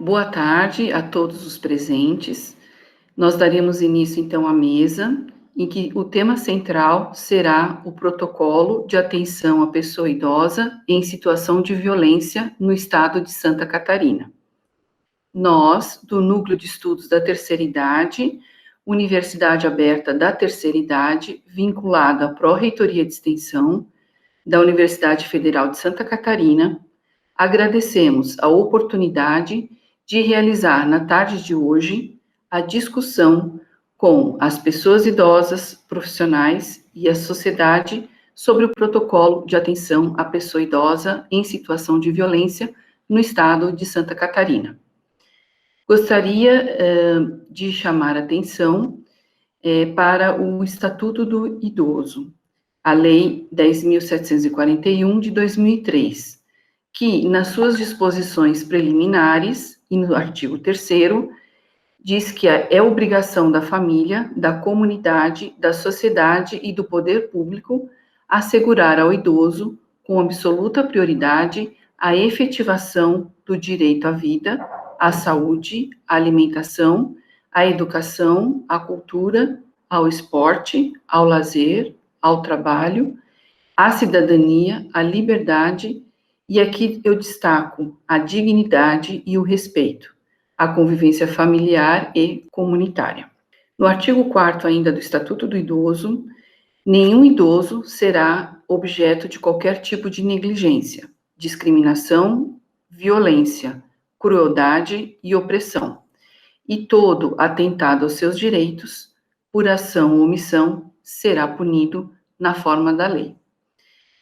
Boa tarde a todos os presentes. Nós daremos início, então, à mesa, em que o tema central será o protocolo de atenção à pessoa idosa em situação de violência no estado de Santa Catarina. Nós, do Núcleo de Estudos da Terceira Idade, Universidade Aberta da Terceira Idade, vinculada à Pró-Reitoria de Extensão da Universidade Federal de Santa Catarina, agradecemos a oportunidade de realizar na tarde de hoje a discussão com as pessoas idosas, profissionais e a sociedade sobre o protocolo de atenção à pessoa idosa em situação de violência no estado de Santa Catarina. Gostaria de chamar a atenção para o Estatuto do Idoso, a Lei 10.741 de 2003, que, nas suas disposições preliminares, e no artigo 3º, diz que é obrigação da família, da comunidade, da sociedade e do poder público assegurar ao idoso, com absoluta prioridade, a efetivação do direito à vida, à saúde, à alimentação, à educação, à cultura, ao esporte, ao lazer, ao trabalho, à cidadania, à liberdade, e aqui eu destaco a dignidade e o respeito, a convivência familiar e comunitária. No artigo 4º ainda do Estatuto do Idoso, nenhum idoso será objeto de qualquer tipo de negligência, discriminação, violência, crueldade e opressão, e todo atentado aos seus direitos, por ação ou omissão, será punido na forma da lei.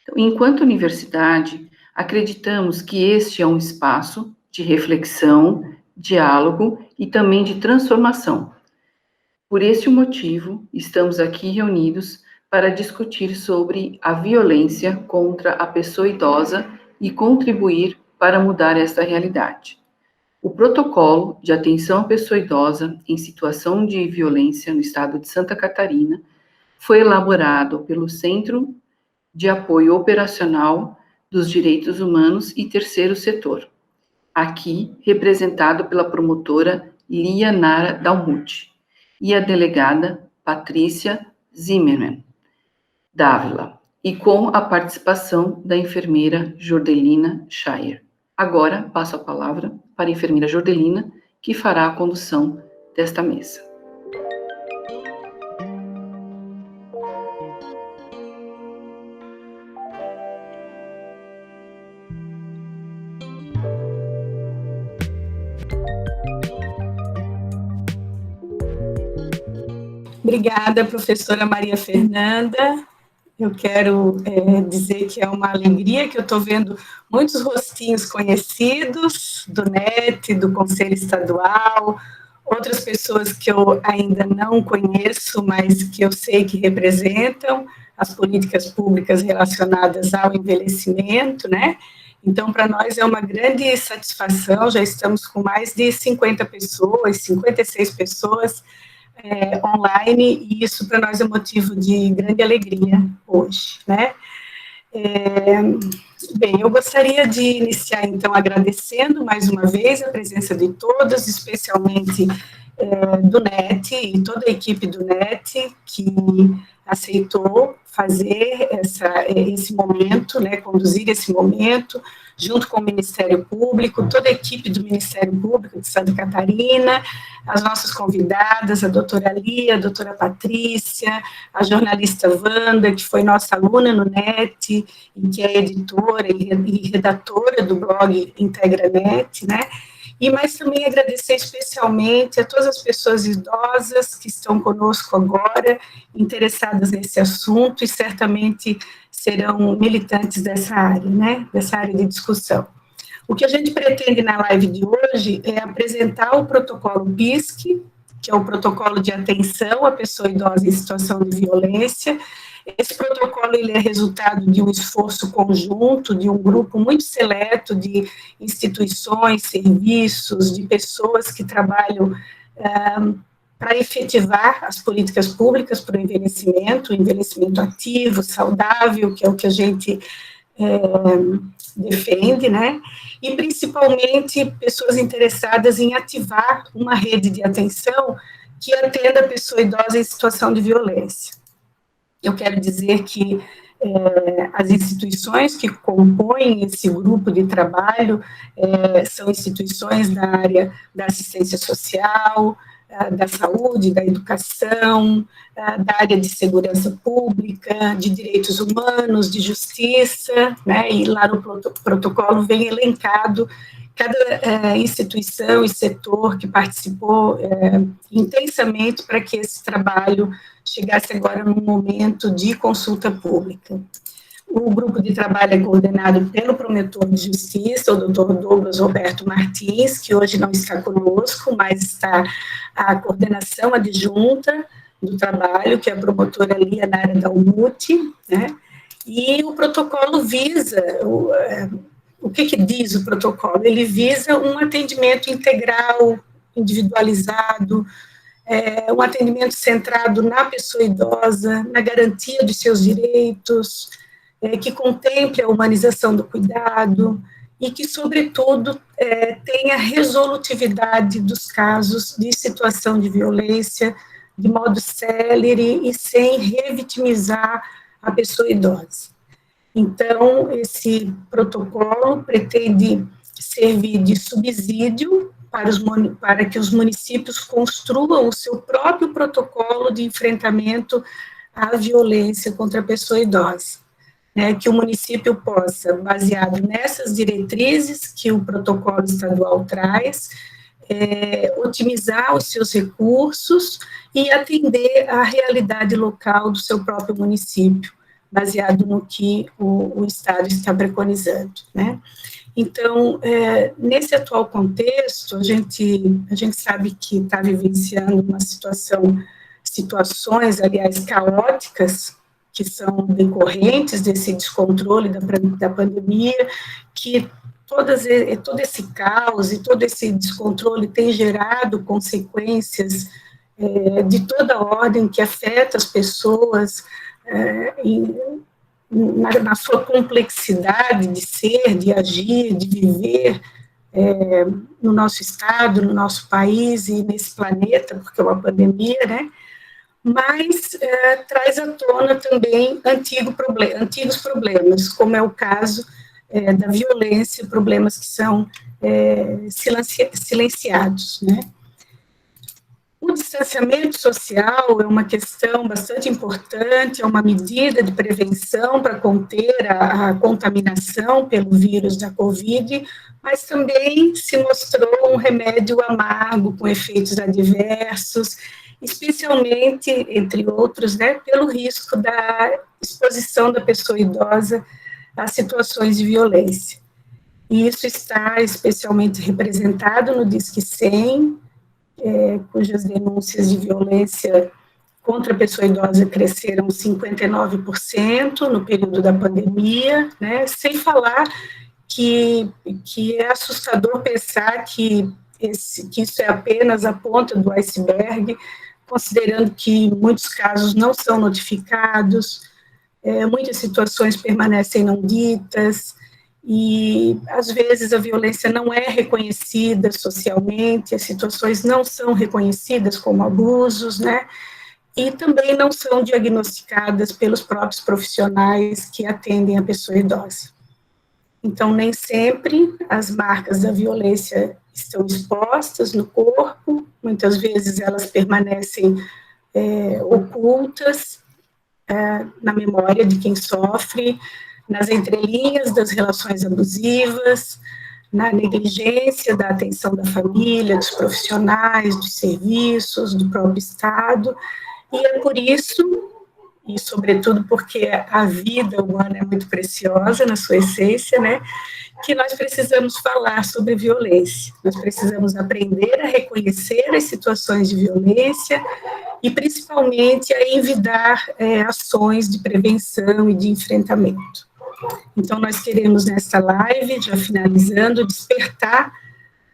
Então, enquanto universidade, acreditamos que este é um espaço de reflexão, diálogo e também de transformação. Por este motivo, estamos aqui reunidos para discutir sobre a violência contra a pessoa idosa e contribuir para mudar esta realidade. O protocolo de atenção à pessoa idosa em situação de violência no estado de Santa Catarina foi elaborado pelo Centro de Apoio Operacional dos Direitos Humanos e Terceiro Setor, aqui representado pela promotora Lia Nara Dalmuth e a delegada Patrícia Zimmermann Dávila, e com a participação da enfermeira Jordelina Schaier. Agora, passo a palavra para a enfermeira Jordelina, que fará a condução desta mesa. Obrigada, professora Maria Fernanda. Eu quero dizer que é uma alegria que eu estou vendo muitos rostinhos conhecidos do NET, do Conselho Estadual, outras pessoas que eu ainda não conheço, mas que eu sei que representam as políticas públicas relacionadas ao envelhecimento, né? Então, para nós é uma grande satisfação, já estamos com mais de 50 pessoas, 56 pessoas online, e isso para nós é motivo de grande alegria hoje, né? Bem, eu gostaria de iniciar, então, agradecendo mais uma vez a presença de todos, especialmente do NET e toda a equipe do NET, que aceitou fazer esse momento, né, conduzir esse momento, junto com o Ministério Público, toda a equipe do Ministério Público de Santa Catarina, as nossas convidadas, a doutora Lia, a doutora Patrícia, a jornalista Wanda, que foi nossa aluna no NET, e que é editora e redatora do blog IntegraNet, né? Mas também agradecer especialmente a todas as pessoas idosas que estão conosco agora, interessadas nesse assunto, e certamente serão militantes dessa área, né, dessa área de discussão. O que a gente pretende na live de hoje é apresentar o protocolo PISC, que é o protocolo de atenção à pessoa idosa em situação de violência. Esse protocolo ele é resultado de um esforço conjunto, de um grupo muito seleto de instituições, serviços, de pessoas que trabalham para efetivar as políticas públicas para o envelhecimento ativo, saudável, que é o que a gente defende, né, e principalmente pessoas interessadas em ativar uma rede de atenção que atenda a pessoa idosa em situação de violência. Eu quero dizer que as instituições que compõem esse grupo de trabalho são instituições da área da assistência social, da saúde, da educação, da área de segurança pública, de direitos humanos, de justiça, né, e lá no protocolo vem elencado cada instituição e setor que participou intensamente para que esse trabalho chegasse agora num momento de consulta pública. O grupo de trabalho é coordenado pelo promotor de justiça, o Dr. Douglas Roberto Martins, que hoje não está conosco, mas está a coordenação adjunta do trabalho, que é a promotora Lia na área da UMUT, né? E o protocolo visa, o que diz o protocolo? Ele visa um atendimento integral, individualizado, um atendimento centrado na pessoa idosa, na garantia dos seus direitos, que contemple a humanização do cuidado e que, sobretudo, tenha resolutividade dos casos de situação de violência de modo célere e sem revitimizar a pessoa idosa. Então, esse protocolo pretende servir de subsídio para que os municípios construam o seu próprio protocolo de enfrentamento à violência contra a pessoa idosa. Que o município possa, baseado nessas diretrizes que o protocolo estadual traz, otimizar os seus recursos e atender à realidade local do seu próprio município, baseado no que o Estado está preconizando, né? Então, nesse atual contexto, a gente sabe que está vivenciando uma situações, aliás, caóticas, que são decorrentes desse descontrole da pandemia, que todo esse caos e todo esse descontrole tem gerado consequências de toda ordem que afeta as pessoas na sua complexidade de ser, de agir, de viver no nosso estado, no nosso país e nesse planeta, porque é uma pandemia, né? Mas traz à tona também antigos problemas, como é o caso da violência, problemas que são silenciados, né? O distanciamento social é uma questão bastante importante, é uma medida de prevenção para conter a contaminação pelo vírus da Covid, mas também se mostrou um remédio amargo, com efeitos adversos, especialmente, entre outros, né, pelo risco da exposição da pessoa idosa a situações de violência. E isso está especialmente representado no Disque 100, cujas denúncias de violência contra a pessoa idosa cresceram 59% no período da pandemia, né, sem falar que é assustador pensar que isso é apenas a ponta do iceberg, considerando que muitos casos não são notificados, muitas situações permanecem não ditas, e às vezes a violência não é reconhecida socialmente, as situações não são reconhecidas como abusos, né, e também não são diagnosticadas pelos próprios profissionais que atendem a pessoa idosa. Então, nem sempre as marcas da violência estão expostas no corpo, muitas vezes elas permanecem ocultas na memória de quem sofre, nas entrelinhas das relações abusivas, na negligência da atenção da família, dos profissionais, dos serviços, do próprio Estado, e é por isso, e sobretudo porque a vida humana é muito preciosa na sua essência, né, que nós precisamos falar sobre violência, nós precisamos aprender a reconhecer as situações de violência e principalmente a envidar ações de prevenção e de enfrentamento. Então, nós queremos nesta live, já finalizando, despertar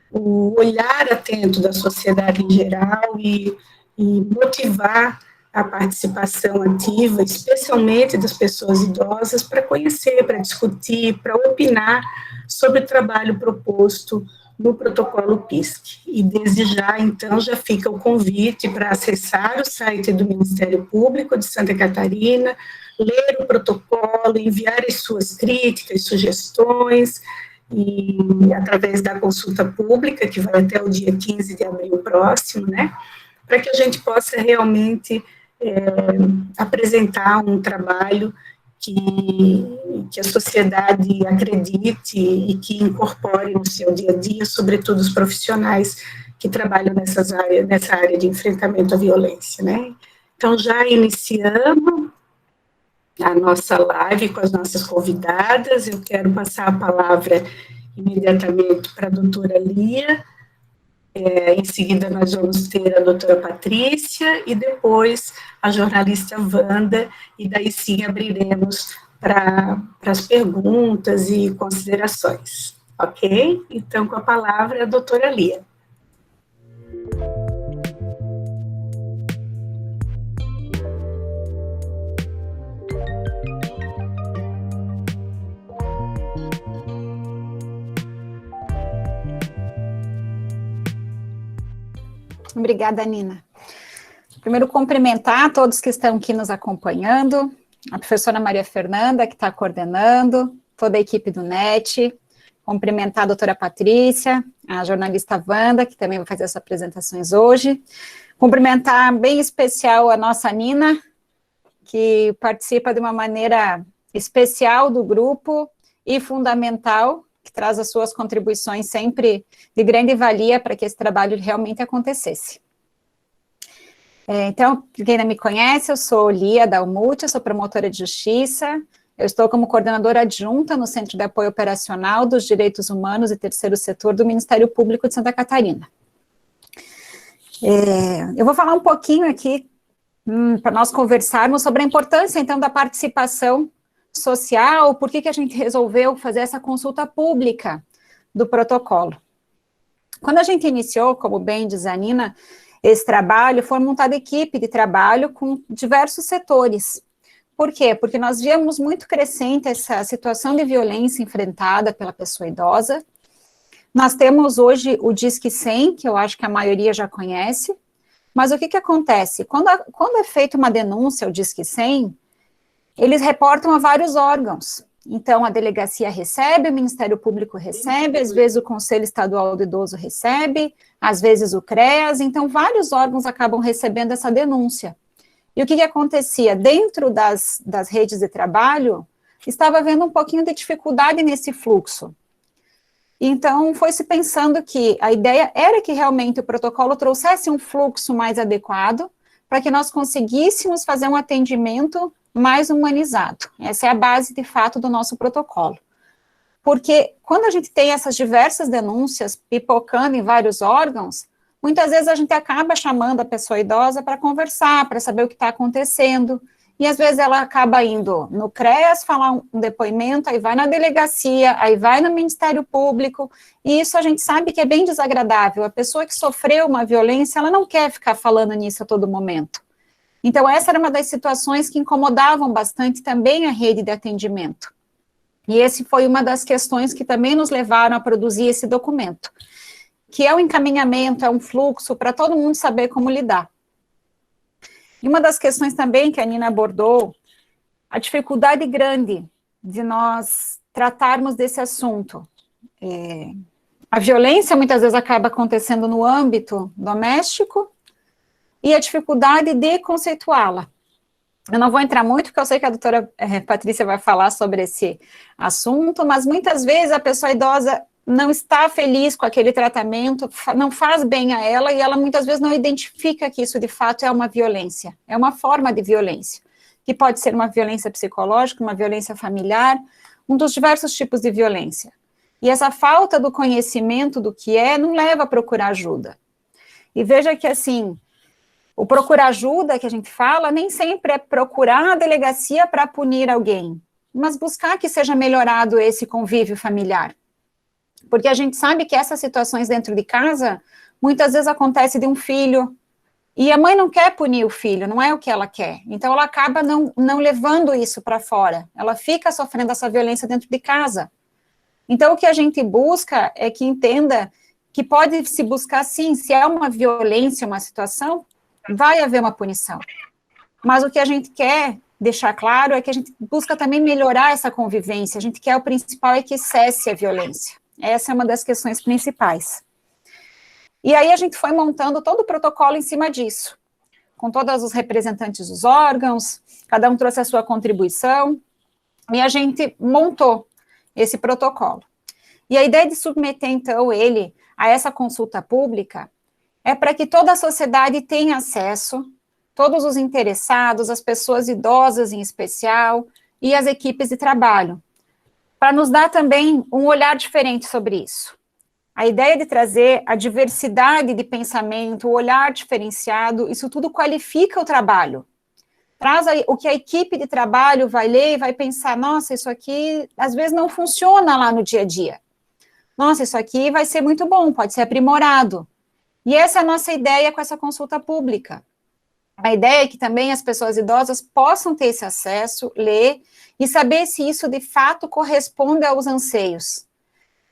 o olhar atento da sociedade em geral e motivar a participação ativa, especialmente das pessoas idosas, para conhecer, para discutir, para opinar sobre o trabalho proposto no protocolo PISC. E desde já, então, já fica o convite para acessar o site do Ministério Público de Santa Catarina, ler o protocolo, enviar as suas críticas, sugestões, e através da consulta pública, que vai até o dia 15 de abril próximo, né, para que a gente possa realmente apresentar um trabalho que a sociedade acredite e que incorpore no seu dia a dia, sobretudo os profissionais que trabalham nessa área de enfrentamento à violência, né. Então, já iniciamos a nossa live com as nossas convidadas. Eu quero passar a palavra imediatamente para a doutora Lia, em seguida nós vamos ter a doutora Patrícia, e depois a jornalista Wanda, e daí sim abriremos para as perguntas e considerações, ok? Então, com a palavra, a doutora Lia. Obrigada, Nina. Primeiro, cumprimentar a todos que estão aqui nos acompanhando, a professora Maria Fernanda, que está coordenando, toda a equipe do NET, cumprimentar a doutora Patrícia, a jornalista Wanda, que também vai fazer as apresentações hoje, cumprimentar bem especial a nossa Nina, que participa de uma maneira especial do grupo e fundamental, que traz as suas contribuições sempre de grande valia para que esse trabalho realmente acontecesse. Então, quem não me conhece, eu sou Lia Dalmuth, sou promotora de justiça, eu estou como coordenadora adjunta no Centro de Apoio Operacional dos Direitos Humanos e Terceiro Setor do Ministério Público de Santa Catarina. Eu vou falar um pouquinho aqui, para nós conversarmos sobre a importância, então, da participação social, por que a gente resolveu fazer essa consulta pública do protocolo. Quando a gente iniciou, como bem diz a Nina, esse trabalho, foi montada equipe de trabalho com diversos setores. Por quê? Porque nós víamos muito crescente essa situação de violência enfrentada pela pessoa idosa. Nós temos hoje o Disque 100, que eu acho que a maioria já conhece, mas o que acontece? Quando é feita uma denúncia ao Disque 100, eles reportam a vários órgãos. Então, a delegacia recebe, o Ministério Público recebe, às vezes o Conselho Estadual do Idoso recebe, às vezes o CREAS, então vários órgãos acabam recebendo essa denúncia. E o que acontecia? Dentro das redes de trabalho, estava havendo um pouquinho de dificuldade nesse fluxo. Então, foi se pensando que a ideia era que realmente o protocolo trouxesse um fluxo mais adequado, para que nós conseguíssemos fazer um atendimento mais humanizado. Essa é a base, de fato, do nosso protocolo. Porque quando a gente tem essas diversas denúncias pipocando em vários órgãos, muitas vezes a gente acaba chamando a pessoa idosa para conversar, para saber o que está acontecendo, e às vezes ela acaba indo no CREAS falar um depoimento, aí vai na delegacia, aí vai no Ministério Público, e isso a gente sabe que é bem desagradável. A pessoa que sofreu uma violência, ela não quer ficar falando nisso a todo momento. Então, essa era uma das situações que incomodavam bastante também a rede de atendimento. E esse foi uma das questões que também nos levaram a produzir esse documento, que é um encaminhamento, é um fluxo para todo mundo saber como lidar. E uma das questões também que a Nina abordou, a dificuldade grande de nós tratarmos desse assunto. A violência muitas vezes acaba acontecendo no âmbito doméstico, e a dificuldade de conceituá-la. Eu não vou entrar muito, porque eu sei que a doutora Patrícia vai falar sobre esse assunto, mas muitas vezes a pessoa idosa não está feliz com aquele tratamento, não faz bem a ela, e ela muitas vezes não identifica que isso de fato é uma violência, é uma forma de violência, que pode ser uma violência psicológica, uma violência familiar, um dos diversos tipos de violência. E essa falta do conhecimento do que não leva a procurar ajuda. E veja que, assim, o procurar ajuda, que a gente fala, nem sempre é procurar a delegacia para punir alguém, mas buscar que seja melhorado esse convívio familiar. Porque a gente sabe que essas situações dentro de casa, muitas vezes acontece de um filho E a mãe não quer punir o filho, não é o que ela quer. Então, ela acaba não levando isso para fora. Ela fica sofrendo essa violência dentro de casa. Então, o que a gente busca é que entenda que pode se buscar, sim, se é uma violência, uma situação, vai haver uma punição. Mas o que a gente quer deixar claro é que a gente busca também melhorar essa convivência. A gente quer, o principal é que cesse a violência. Essa é uma das questões principais. E aí a gente foi montando todo o protocolo em cima disso, com todos os representantes dos órgãos, cada um trouxe a sua contribuição, e a gente montou esse protocolo. E a ideia de submeter, então, ele a essa consulta pública é para que toda a sociedade tenha acesso, todos os interessados, as pessoas idosas em especial, e as equipes de trabalho, para nos dar também um olhar diferente sobre isso. A ideia de trazer a diversidade de pensamento, o olhar diferenciado, isso tudo qualifica o trabalho. Traz aí o que a equipe de trabalho vai ler e vai pensar, nossa, isso aqui às vezes não funciona lá no dia a dia. Nossa, isso aqui vai ser muito bom, pode ser aprimorado. E essa é a nossa ideia com essa consulta pública. A ideia é que também as pessoas idosas possam ter esse acesso, ler e saber se isso de fato corresponde aos anseios.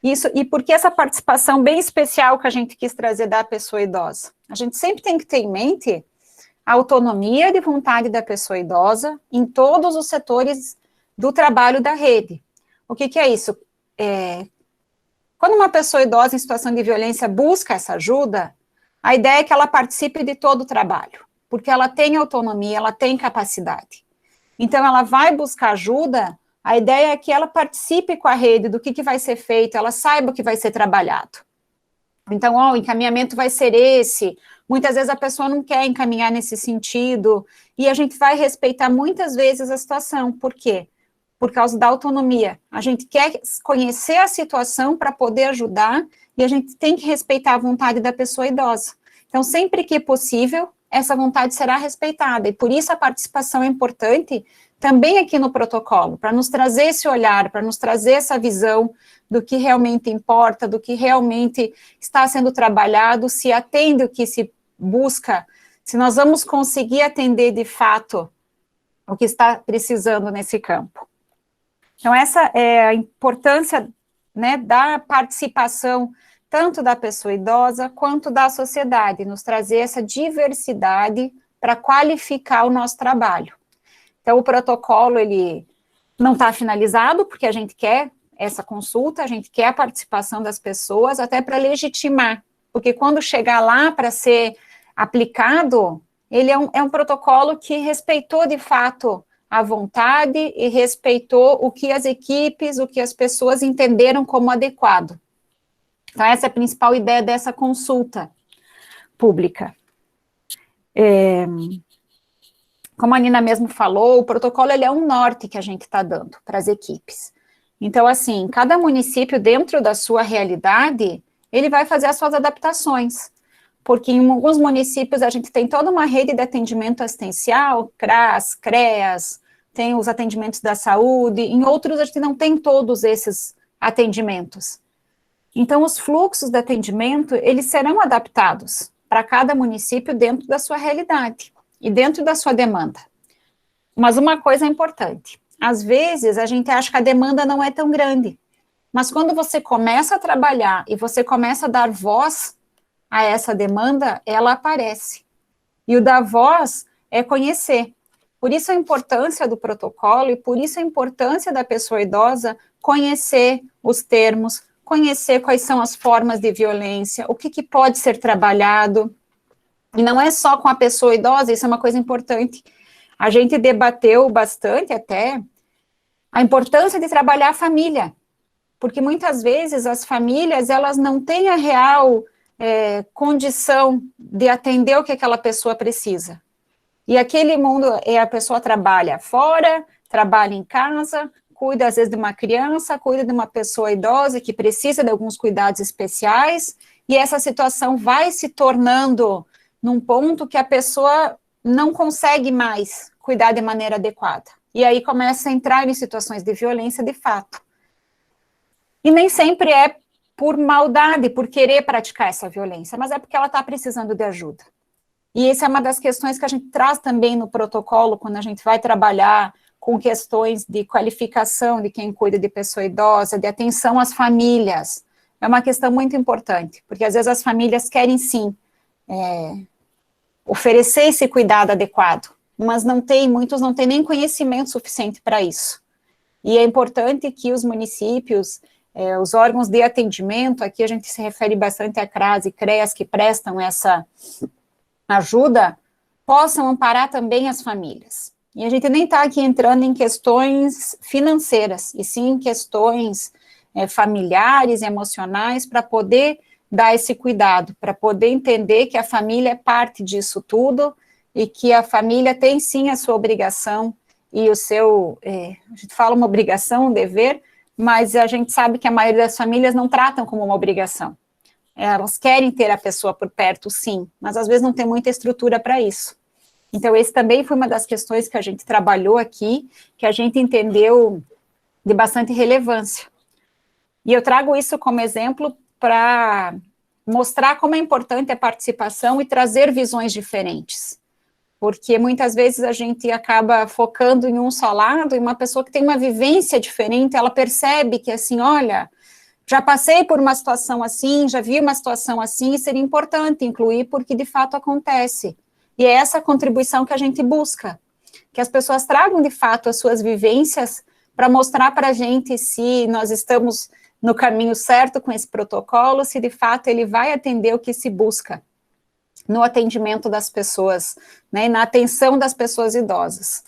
Isso, e por que essa participação bem especial que a gente quis trazer da pessoa idosa? A gente sempre tem que ter em mente a autonomia de vontade da pessoa idosa em todos os setores do trabalho da rede. O que é isso? Quando uma pessoa idosa em situação de violência busca essa ajuda, a ideia é que ela participe de todo o trabalho, porque ela tem autonomia, ela tem capacidade. Então, ela vai buscar ajuda. A ideia é que ela participe com a rede do que vai ser feito, ela saiba o que vai ser trabalhado. Então, o encaminhamento vai ser esse. Muitas vezes a pessoa não quer encaminhar nesse sentido, e a gente vai respeitar muitas vezes a situação. Por quê? Por causa da autonomia. A gente quer conhecer a situação para poder ajudar, e a gente tem que respeitar a vontade da pessoa idosa. Então, sempre que possível, essa vontade será respeitada, e por isso a participação é importante também aqui no protocolo, para nos trazer esse olhar, para nos trazer essa visão do que realmente importa, do que realmente está sendo trabalhado, se atende o que se busca, se nós vamos conseguir atender de fato o que está precisando nesse campo. Então, essa é a importância, né, da participação tanto da pessoa idosa quanto da sociedade, nos trazer essa diversidade para qualificar o nosso trabalho. Então, o protocolo, ele não está finalizado, porque a gente quer essa consulta, a gente quer a participação das pessoas, até para legitimar, porque quando chegar lá para ser aplicado, ele é um protocolo que respeitou, de fato, a vontade e respeitou o que as equipes, o que as pessoas entenderam como adequado. Então, essa é a principal ideia dessa consulta pública. Como a Nina mesmo falou, o protocolo ele é um norte que a gente está dando para as equipes. Então, assim, cada município, dentro da sua realidade, ele vai fazer as suas adaptações. Porque em alguns municípios a gente tem toda uma rede de atendimento assistencial, CRAS, CREAS, tem os atendimentos da saúde, em outros a gente não tem todos esses atendimentos. Então, os fluxos de atendimento, eles serão adaptados para cada município dentro da sua realidade e dentro da sua demanda. Mas uma coisa é importante, às vezes a gente acha que a demanda não é tão grande, mas quando você começa a trabalhar e você começa a dar voz a essa demanda, ela aparece. E o dar voz é conhecer. Por isso a importância do protocolo e por isso a importância da pessoa idosa conhecer os termos, conhecer quais são as formas de violência, o que pode ser trabalhado. E não é só com a pessoa idosa, isso é uma coisa importante. A gente debateu bastante até a importância de trabalhar a família, porque muitas vezes as famílias, elas não têm a real condição de atender o que aquela pessoa precisa. E aquele mundo, a pessoa trabalha fora, trabalha em casa, cuida às vezes de uma criança, cuida de uma pessoa idosa que precisa de alguns cuidados especiais, e essa situação vai se tornando num ponto que a pessoa não consegue mais cuidar de maneira adequada. E aí começa a entrar em situações de violência de fato. E nem sempre é por maldade, por querer praticar essa violência, mas é porque ela está precisando de ajuda. E essa é uma das questões que a gente traz também no protocolo, quando a gente vai trabalhar com questões de qualificação de quem cuida de pessoa idosa, de atenção às famílias. É uma questão muito importante, porque às vezes as famílias querem sim oferecer esse cuidado adequado, mas muitos não têm nem conhecimento suficiente para isso. E é importante que os municípios, os órgãos de atendimento, aqui a gente se refere bastante a CRAS e CREAS, que prestam essa ajuda, possam amparar também as famílias. E a gente nem está aqui entrando em questões financeiras, e sim em questões familiares, emocionais, para poder dar esse cuidado, para poder entender que a família é parte disso tudo, e que a família tem sim a sua obrigação, e o seu, a gente fala uma obrigação, um dever, mas a gente sabe que a maioria das famílias não tratam como uma obrigação. Elas querem ter a pessoa por perto, sim, mas às vezes não tem muita estrutura para isso. Então, esse também foi uma das questões que a gente trabalhou aqui, que a gente entendeu de bastante relevância. E eu trago isso como exemplo para mostrar como é importante a participação e trazer visões diferentes. Porque muitas vezes a gente acaba focando em um só lado, e uma pessoa que tem uma vivência diferente, ela percebe que assim, olha, já passei por uma situação assim, já vi uma situação assim, e seria importante incluir, porque de fato acontece. E é essa contribuição que a gente busca, que as pessoas tragam de fato as suas vivências para mostrar para a gente se nós estamos no caminho certo com esse protocolo, se de fato ele vai atender o que se busca no atendimento das pessoas, né, e na atenção das pessoas idosas.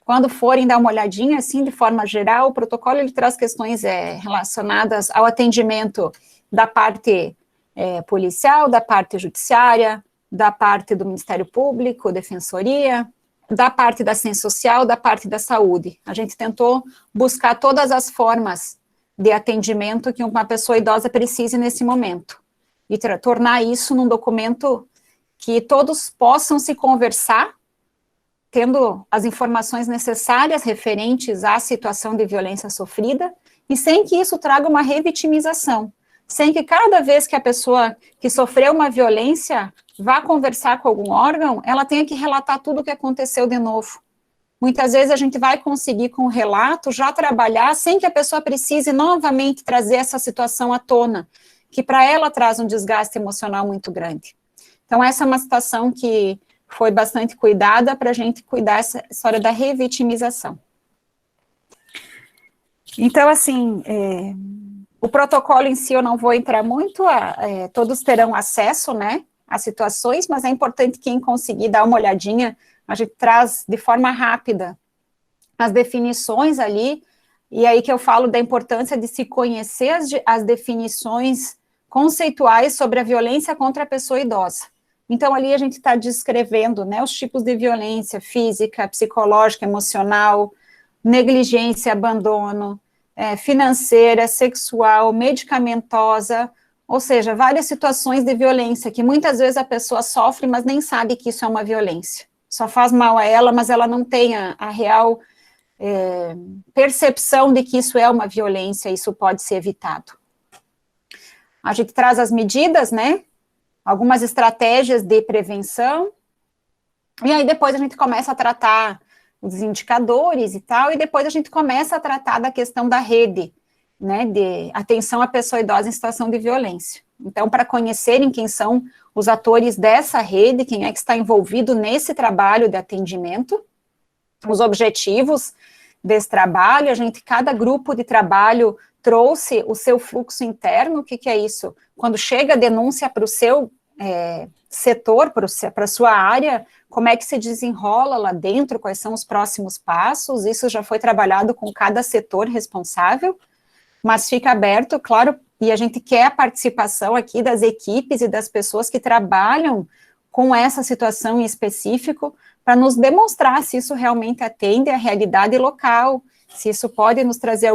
Quando forem dar uma olhadinha, assim, de forma geral, o protocolo ele traz questões relacionadas ao atendimento da parte policial, da parte judiciária, da parte do Ministério Público, Defensoria, da parte da Assistência Social, da parte da saúde. A gente tentou buscar todas as formas de atendimento que uma pessoa idosa precise nesse momento, e tornar isso num documento que todos possam se conversar, tendo as informações necessárias referentes à situação de violência sofrida, e sem que isso traga uma revitimização, sem que cada vez que a pessoa que sofreu uma violência vá conversar com algum órgão, ela tenha que relatar tudo o que aconteceu de novo. Muitas vezes a gente vai conseguir com o relato já trabalhar sem que a pessoa precise novamente trazer essa situação à tona, que para ela traz um desgaste emocional muito grande. Então essa é uma situação que foi bastante cuidada para a gente cuidar essa história da revitimização. Então, assim, o protocolo em si eu não vou entrar muito, todos terão acesso, né, às situações, mas é importante quem conseguir dar uma olhadinha, a gente traz de forma rápida as definições ali, e aí que eu falo da importância de se conhecer as definições conceituais sobre a violência contra a pessoa idosa. Então, ali a gente está descrevendo, né, os tipos de violência física, psicológica, emocional, negligência, abandono, financeira, sexual, medicamentosa, ou seja, várias situações de violência que muitas vezes a pessoa sofre, mas nem sabe que isso é uma violência. Só faz mal a ela, mas ela não tem a real percepção de que isso é uma violência, isso pode ser evitado. A gente traz as medidas, né, algumas estratégias de prevenção, e aí depois a gente começa a tratar os indicadores e tal, e depois a gente começa a tratar da questão da rede, né, de atenção à pessoa idosa em situação de violência. Então, para conhecerem quem são os atores dessa rede, quem é que está envolvido nesse trabalho de atendimento, os objetivos desse trabalho, cada grupo de trabalho trouxe o seu fluxo interno. O que é isso? Quando chega a denúncia para o seu setor, para a sua área, como é que se desenrola lá dentro, quais são os próximos passos, isso já foi trabalhado com cada setor responsável, mas fica aberto, claro, e a gente quer a participação aqui das equipes e das pessoas que trabalham com essa situação em específico, para nos demonstrar se isso realmente atende à realidade local, se isso pode nos trazer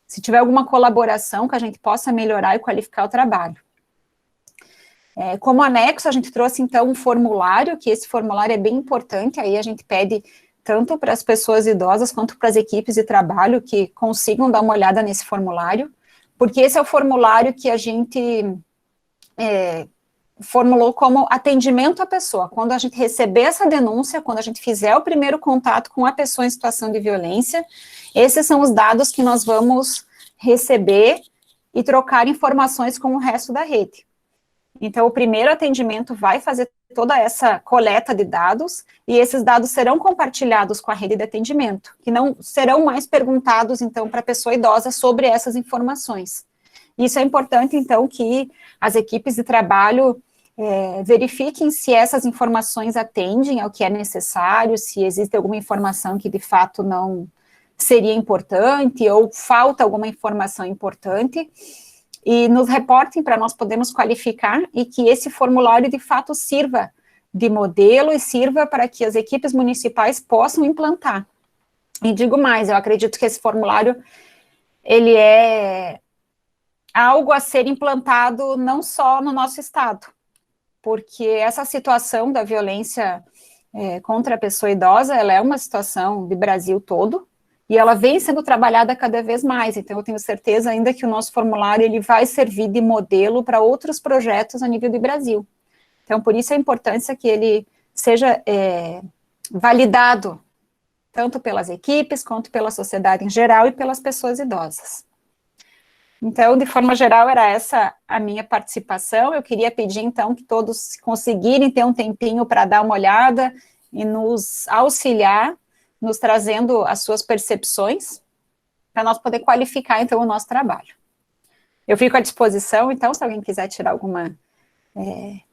se tiver alguma colaboração que a gente possa melhorar e qualificar o trabalho. Como anexo, a gente trouxe, então, um formulário, que esse formulário é bem importante, aí a gente pede tanto para as pessoas idosas quanto para as equipes de trabalho que consigam dar uma olhada nesse formulário, porque esse é o formulário que a gente formulou como atendimento à pessoa. Quando a gente receber essa denúncia, quando a gente fizer o primeiro contato com a pessoa em situação de violência, esses são os dados que nós vamos receber e trocar informações com o resto da rede. Então, o primeiro atendimento vai fazer toda essa coleta de dados, e esses dados serão compartilhados com a rede de atendimento, que não serão mais perguntados, então, para a pessoa idosa sobre essas informações. Isso é importante, então, que as equipes de trabalho verifiquem se essas informações atendem ao que é necessário, se existe alguma informação que, de fato, não seria importante, ou falta alguma informação importante, e nos reportem para nós podermos qualificar, e que esse formulário, de fato, sirva de modelo e sirva para que as equipes municipais possam implantar. E digo mais, eu acredito que esse formulário, ele é algo a ser implantado não só no nosso estado, porque essa situação da violência contra a pessoa idosa, ela é uma situação de Brasil todo, e ela vem sendo trabalhada cada vez mais, então eu tenho certeza ainda que o nosso formulário, ele vai servir de modelo para outros projetos a nível do Brasil. Então, por isso a importância que ele seja validado, tanto pelas equipes, quanto pela sociedade em geral e pelas pessoas idosas. Então, de forma geral, era essa a minha participação. Eu queria pedir, então, que todos conseguirem ter um tempinho para dar uma olhada e nos auxiliar, nos trazendo as suas percepções, para nós poder qualificar, então, o nosso trabalho. Eu fico à disposição, então, se alguém quiser tirar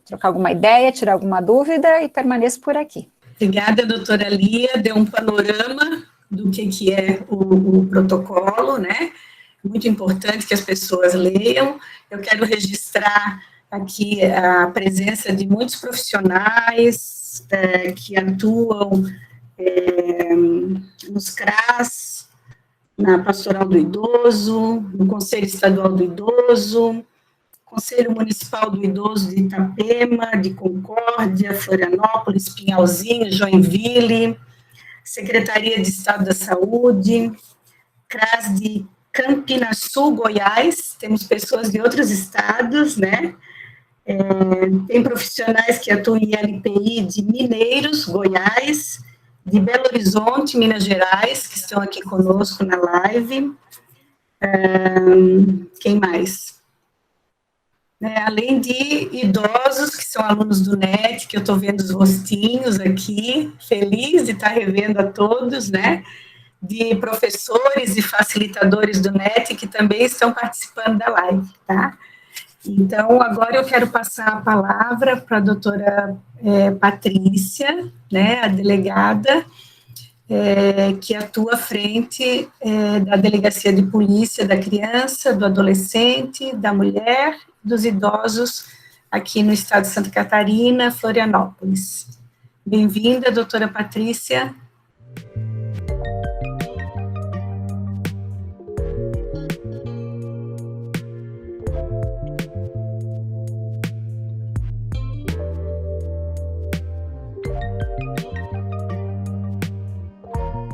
trocar alguma ideia, tirar alguma dúvida, e permaneço por aqui. Obrigada, doutora Lia, deu um panorama do que é o protocolo, né? Muito importante que as pessoas leiam. Eu quero registrar aqui a presença de muitos profissionais que atuam nos CRAS, na Pastoral do Idoso, no Conselho Estadual do Idoso, Conselho Municipal do Idoso de Itapema, de Concórdia, Florianópolis, Pinhalzinho, Joinville, Secretaria de Estado da Saúde, CRAS de Campinaçu, Goiás, temos pessoas de outros estados, né? Tem profissionais que atuam em LPI de Mineiros, Goiás, de Belo Horizonte, Minas Gerais, que estão aqui conosco na live. Quem mais? Além de idosos, que são alunos do NET, que eu estou vendo os rostinhos aqui, feliz de estar revendo a todos, né? De professores e facilitadores do NET, que também estão participando da live, tá? Então, agora eu quero passar a palavra para a doutora Patrícia, né, a delegada, que atua à frente da Delegacia de Polícia da Criança, do Adolescente, da Mulher, dos Idosos, aqui no estado de Santa Catarina, Florianópolis. Bem-vinda, doutora Patrícia.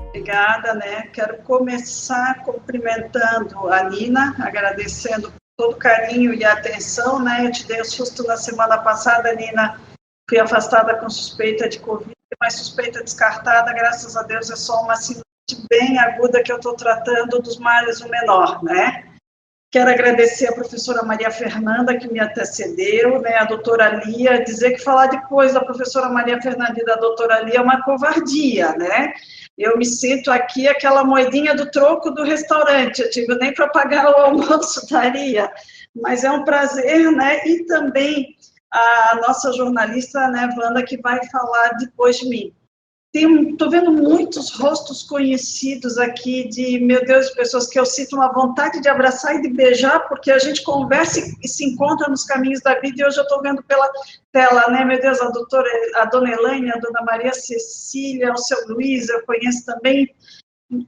Obrigada, né? Quero começar cumprimentando a Nina, agradecendo todo o carinho e a atenção, né? Eu te dei o susto na semana passada, Nina, fui afastada com suspeita de Covid, mas suspeita descartada, graças a Deus, é só uma sinusite bem aguda que eu estou tratando, dos males o menor, né? Quero agradecer a professora Maria Fernanda, que me antecedeu, né, a doutora Lia, dizer que falar depois da professora Maria Fernanda e da doutora Lia é uma covardia, né? Eu me sinto aqui aquela moedinha do troco do restaurante, eu digo, nem para pagar o almoço daria, mas é um prazer, né, e também a nossa jornalista, né, Wanda, que vai falar depois de mim. Estou vendo muitos rostos conhecidos aqui de, meu Deus, pessoas que eu sinto uma vontade de abraçar e de beijar, porque a gente conversa e se encontra nos caminhos da vida, e hoje eu estou vendo pela tela, né, meu Deus, a dona Elaine, a dona Maria Cecília, o seu Luiz, eu conheço também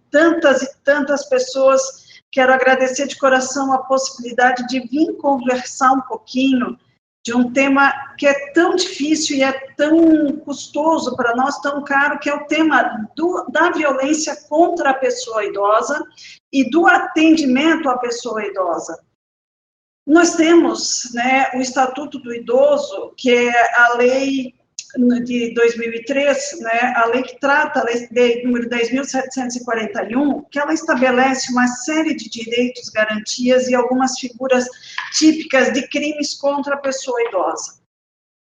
tantas e tantas pessoas. Quero agradecer de coração a possibilidade de vir conversar um pouquinho de um tema que é tão difícil e é tão custoso para nós, tão caro, que é o tema da violência contra a pessoa idosa e do atendimento à pessoa idosa. Nós temos, né, o Estatuto do Idoso, que é a lei de 2003, né, a lei que trata, a lei número 10.741, que ela estabelece uma série de direitos, garantias e algumas figuras típicas de crimes contra a pessoa idosa.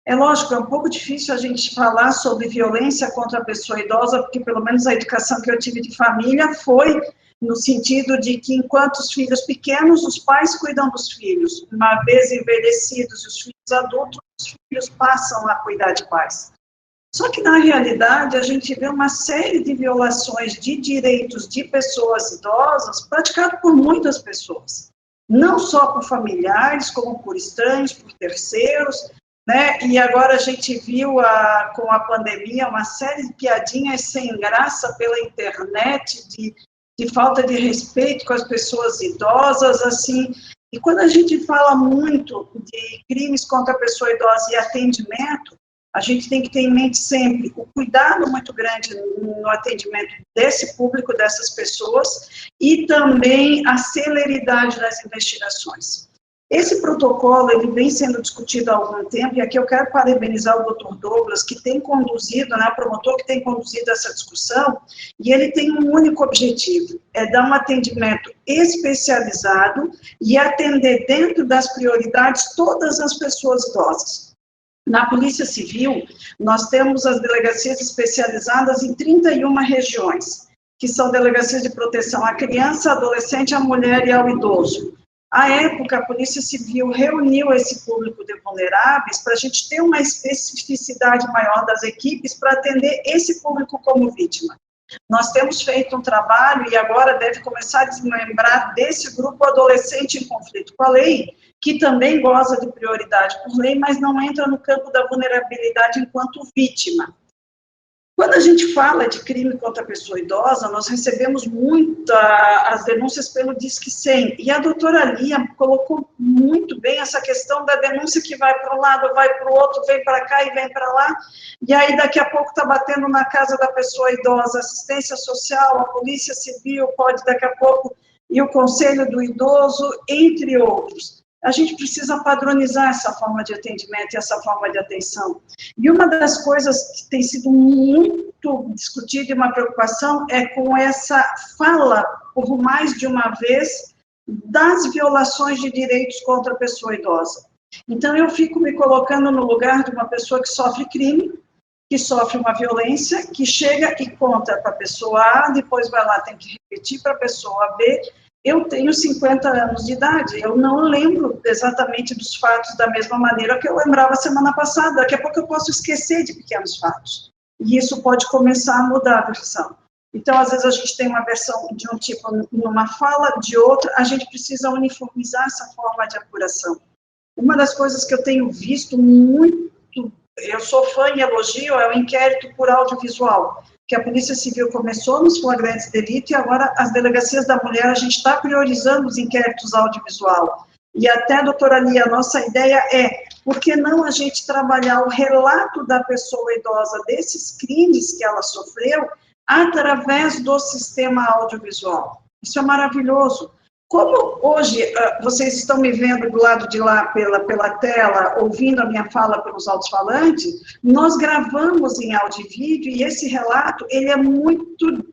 É lógico, é um pouco difícil a gente falar sobre violência contra a pessoa idosa, porque pelo menos a educação que eu tive de família foi no sentido de que enquanto os filhos pequenos, os pais cuidam dos filhos. Uma vez envelhecidos e os filhos adultos, os filhos passam a cuidar de pais. Só que, na realidade, a gente vê uma série de violações de direitos de pessoas idosas praticadas por muitas pessoas. Não só por familiares, como por estranhos, por terceiros, né? E agora a gente viu com a pandemia uma série de piadinhas sem graça pela internet, de falta de respeito com as pessoas idosas, assim. E quando a gente fala muito de crimes contra a pessoa idosa e atendimento, a gente tem que ter em mente sempre o cuidado muito grande no atendimento desse público, dessas pessoas, e também a celeridade das investigações. Esse protocolo, ele vem sendo discutido há algum tempo, e aqui eu quero parabenizar o Dr. Douglas, que tem conduzido, né, o promotor que tem conduzido essa discussão, e ele tem um único objetivo, é dar um atendimento especializado e atender dentro das prioridades todas as pessoas idosas. Na Polícia Civil, nós temos as delegacias especializadas em 31 regiões, que são delegacias de proteção à criança, adolescente, à mulher e ao idoso. À época, a Polícia Civil reuniu esse público de vulneráveis para a gente ter uma especificidade maior das equipes para atender esse público como vítima. Nós temos feito um trabalho e agora deve começar a desmembrar desse grupo adolescente em conflito com a lei, que também goza de prioridade por lei, mas não entra no campo da vulnerabilidade enquanto vítima. Quando a gente fala de crime contra a pessoa idosa, nós recebemos as denúncias pelo Disque 100, e a doutora Lia colocou muito bem essa questão da denúncia que vai para um lado, vai para o outro, vem para cá e vem para lá, e aí daqui a pouco está batendo na casa da pessoa idosa, assistência social, a Polícia Civil, pode daqui a pouco, e o Conselho do Idoso, entre outros. A gente precisa padronizar essa forma de atendimento e essa forma de atenção. E uma das coisas que tem sido muito discutida e uma preocupação é com essa fala, por mais de uma vez, das violações de direitos contra a pessoa idosa. Então, eu fico me colocando no lugar de uma pessoa que sofre crime, que sofre uma violência, que chega e conta para a pessoa A, depois vai lá, tem que repetir para a pessoa B. Eu tenho 50 anos de idade, eu não lembro exatamente dos fatos da mesma maneira que eu lembrava semana passada. Daqui a pouco eu posso esquecer de pequenos fatos. E isso pode começar a mudar a versão. Então, às vezes, a gente tem uma versão de um tipo numa fala, de outra, a gente precisa uniformizar essa forma de apuração. Uma das coisas que eu tenho visto muito, eu sou fã e elogio, é o inquérito por audiovisual, que a Polícia Civil começou nos flagrantes de delito e agora as delegacias da mulher, a gente está priorizando os inquéritos audiovisual. E até, doutora Lia, a nossa ideia é, por que não a gente trabalhar o relato da pessoa idosa desses crimes que ela sofreu através do sistema audiovisual? Isso é maravilhoso. Como hoje vocês estão me vendo do lado de lá pela tela, ouvindo a minha fala pelos alto-falantes, nós gravamos em áudio e vídeo, e esse relato ele é muito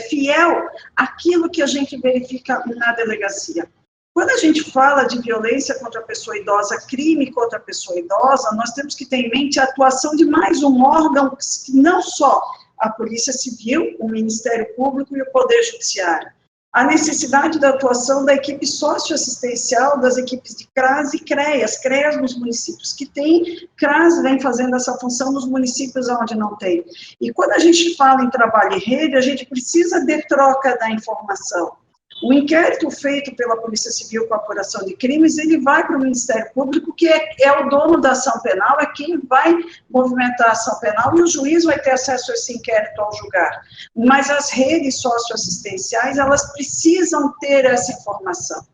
fiel àquilo que a gente verifica na delegacia. Quando a gente fala de violência contra a pessoa idosa, crime contra a pessoa idosa, nós temos que ter em mente a atuação de mais um órgão, não só a Polícia Civil, o Ministério Público e o Poder Judiciário. A necessidade da atuação da equipe socioassistencial, das equipes de CRAS e CREAS nos municípios que tem, CRAS vem fazendo essa função nos municípios onde não tem. E quando a gente fala em trabalho em rede, a gente precisa de troca da informação. O inquérito feito pela Polícia Civil com a apuração de crimes, ele vai para o Ministério Público, que é o dono da ação penal, é quem vai movimentar a ação penal, e o juiz vai ter acesso a esse inquérito ao julgar. Mas as redes socioassistenciais, elas precisam ter essa informação.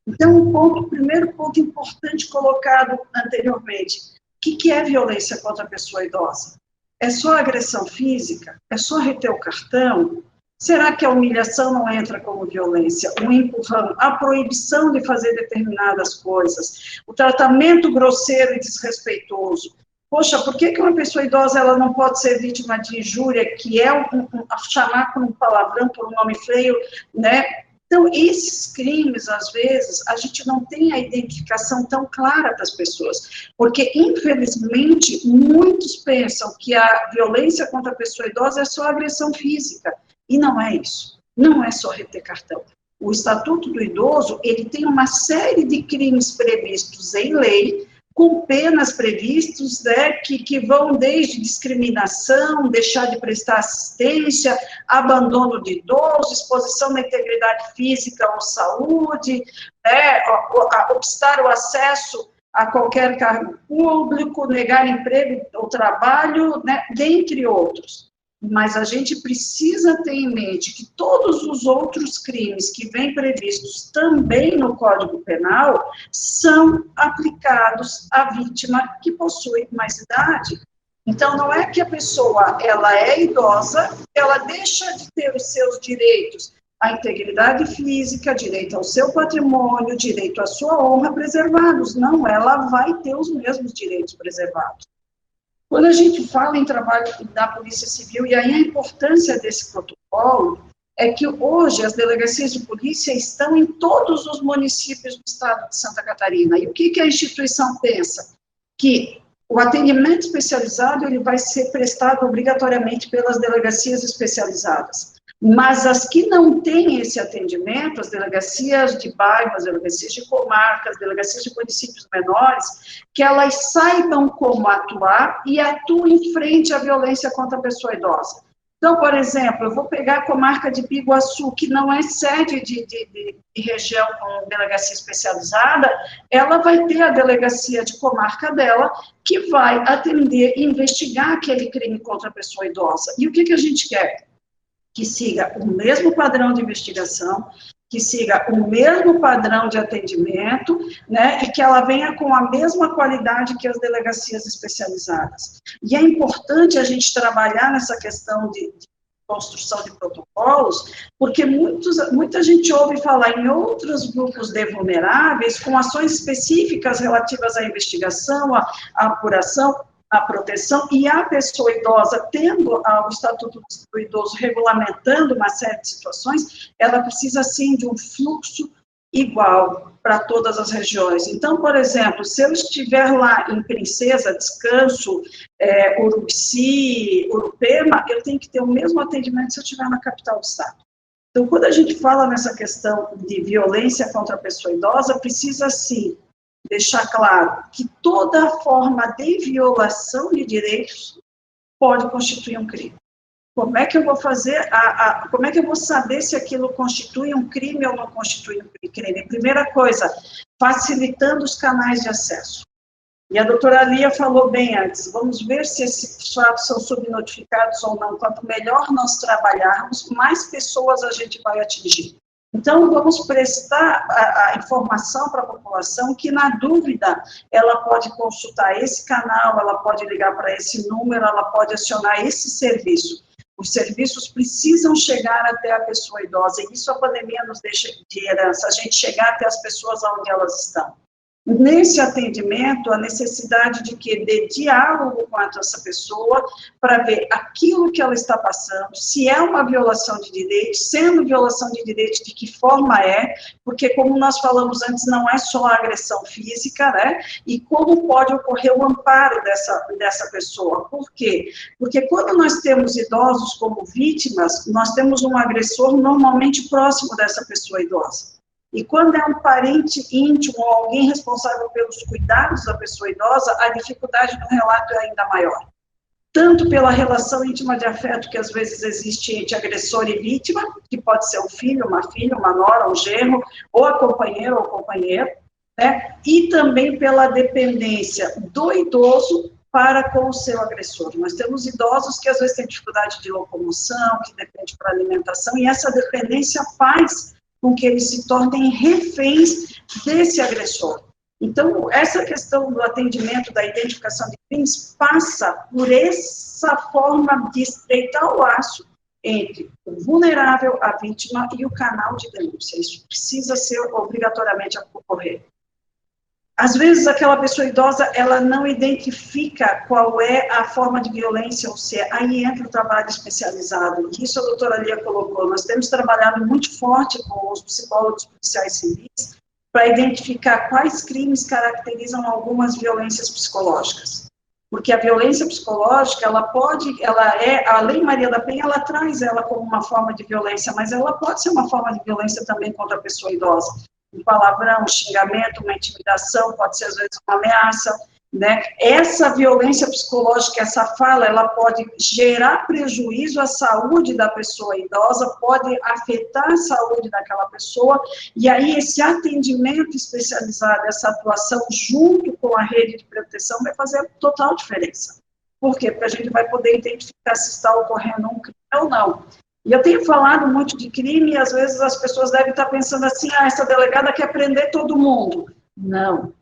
Então, o primeiro ponto importante colocado anteriormente, o que é violência contra a pessoa idosa? É só agressão física? É só reter o cartão? Será que a humilhação não entra como violência? O empurrão, a proibição de fazer determinadas coisas, o tratamento grosseiro e desrespeitoso. Poxa, por que uma pessoa idosa ela não pode ser vítima de injúria, que é chamar por um palavrão, por um nome feio, né? Então, esses crimes, às vezes, a gente não tem a identificação tão clara das pessoas, porque, infelizmente, muitos pensam que a violência contra a pessoa idosa é só agressão física, e não é isso, não é só reter cartão. O Estatuto do Idoso, ele tem uma série de crimes previstos em lei, com penas previstas, né, que vão desde discriminação, deixar de prestar assistência, abandono de idoso, exposição da integridade física ou saúde, né, obstar o acesso a qualquer cargo público, negar emprego ou trabalho, né, dentre outros. Mas a gente precisa ter em mente que todos os outros crimes que vêm previstos também no Código Penal são aplicados à vítima que possui mais idade. Então, não é que a pessoa, ela é idosa, ela deixa de ter os seus direitos, a integridade física, direito ao seu patrimônio, direito à sua honra preservados. Não, ela vai ter os mesmos direitos preservados. Quando a gente fala em trabalho da Polícia Civil, e aí a importância desse protocolo, é que hoje as delegacias de polícia estão em todos os municípios do estado de Santa Catarina. E o que a instituição pensa? Que o atendimento especializado ele vai ser prestado obrigatoriamente pelas delegacias especializadas. Mas as que não têm esse atendimento, as delegacias de bairro, as delegacias de comarca, as delegacias de municípios menores, que elas saibam como atuar e atuem frente à violência contra a pessoa idosa. Então, por exemplo, eu vou pegar a comarca de Biguaçu, que não é sede de região com delegacia especializada, ela vai ter a delegacia de comarca dela, que vai atender e investigar aquele crime contra a pessoa idosa. E o que a gente quer? Que siga o mesmo padrão de investigação, que siga o mesmo padrão de atendimento, né, e que ela venha com a mesma qualidade que as delegacias especializadas. E é importante a gente trabalhar nessa questão de construção de protocolos, porque muita gente ouve falar em outros grupos de vulneráveis com ações específicas relativas à investigação, à apuração, a proteção, e a pessoa idosa, tendo o Estatuto do Idoso regulamentando uma série de situações, ela precisa, sim, de um fluxo igual para todas as regiões. Então, por exemplo, se eu estiver lá em Princesa, Descanso, Urubici, Urupema, eu tenho que ter o mesmo atendimento se eu estiver na capital do estado. Então, quando a gente fala nessa questão de violência contra a pessoa idosa, precisa, sim, deixar claro que toda forma de violação de direitos pode constituir um crime. Como é que eu vou fazer, como é que eu vou saber se aquilo constitui um crime ou não constitui um crime? Primeira coisa, facilitando os canais de acesso. E a doutora Lia falou bem antes, vamos ver se esses fatos são subnotificados ou não. Quanto melhor nós trabalharmos, mais pessoas a gente vai atingir. Então, vamos prestar a informação para a população que, na dúvida, ela pode consultar esse canal, ela pode ligar para esse número, ela pode acionar esse serviço. Os serviços precisam chegar até a pessoa idosa, e isso a pandemia nos deixa de herança, a gente chegar até as pessoas onde elas estão. Nesse atendimento, a necessidade de diálogo com essa pessoa, para ver aquilo que ela está passando, se é uma violação de direitos, sendo violação de direitos, de que forma é, porque, como nós falamos antes, não é só a agressão física, né, e como pode ocorrer o amparo dessa pessoa. Por quê? Porque quando nós temos idosos como vítimas, nós temos um agressor normalmente próximo dessa pessoa idosa. E quando é um parente íntimo ou alguém responsável pelos cuidados da pessoa idosa, a dificuldade do relato é ainda maior. Tanto pela relação íntima de afeto que às vezes existe entre agressor e vítima, que pode ser um filho, uma nora, um genro, ou a companheira ou companheiro, né? E também pela dependência do idoso para com o seu agressor. Nós temos idosos que às vezes têm dificuldade de locomoção, que depende para alimentação, e essa dependência faz com que eles se tornem reféns desse agressor. Então, essa questão do atendimento, da identificação de crimes, passa por essa forma de estreitar o laço entre o vulnerável, a vítima e o canal de denúncia. Isso precisa ser obrigatoriamente ocorrer. Às vezes, aquela pessoa idosa, ela não identifica qual é a forma de violência, ou seja, aí entra o trabalho especializado. Isso a doutora Lia colocou. Nós temos trabalhado muito forte com os psicólogos policiais civis para identificar quais crimes caracterizam algumas violências psicológicas. Porque a violência psicológica, a Lei Maria da Penha, ela traz ela como uma forma de violência, mas ela pode ser uma forma de violência também contra a pessoa idosa. Um palavrão, um xingamento, uma intimidação, pode ser às vezes uma ameaça, né? Essa violência psicológica, essa fala, ela pode gerar prejuízo à saúde da pessoa idosa, pode afetar a saúde daquela pessoa, e aí esse atendimento especializado, essa atuação junto com a rede de proteção vai fazer total diferença. Por quê? Porque a gente vai poder identificar se está ocorrendo um crime ou não. E eu tenho falado muito de crime, e às vezes as pessoas devem estar pensando assim, essa delegada quer prender todo mundo. Não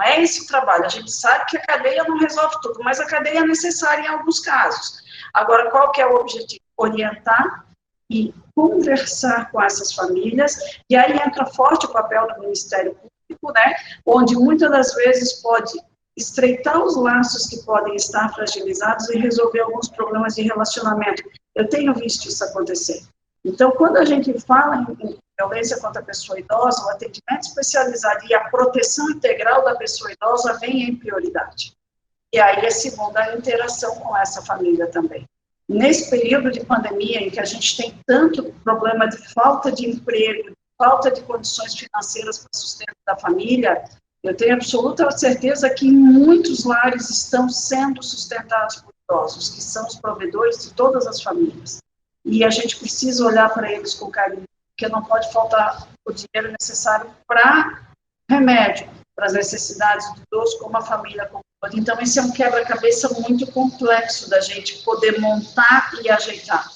é esse o trabalho. A gente sabe que a cadeia não resolve tudo, mas a cadeia é necessária em alguns casos. Agora, qual que é o objetivo? Orientar e conversar com essas famílias, e aí entra forte o papel do Ministério Público, né, onde muitas das vezes pode estreitar os laços que podem estar fragilizados e resolver alguns problemas de relacionamento. Eu tenho visto isso acontecer. Então, quando a gente fala em violência contra a pessoa idosa, o atendimento especializado e a proteção integral da pessoa idosa vem em prioridade. E aí é segunda a interação com essa família também. Nesse período de pandemia, em que a gente tem tanto problema de falta de emprego, falta de condições financeiras para o sustento da família, eu tenho absoluta certeza que muitos lares estão sendo sustentados por idosos, que são os provedores de todas as famílias. E a gente precisa olhar para eles com carinho, porque não pode faltar o dinheiro necessário para remédio, para as necessidades do idoso, como a família como todo. Então, esse é um quebra-cabeça muito complexo da gente poder montar e ajeitar.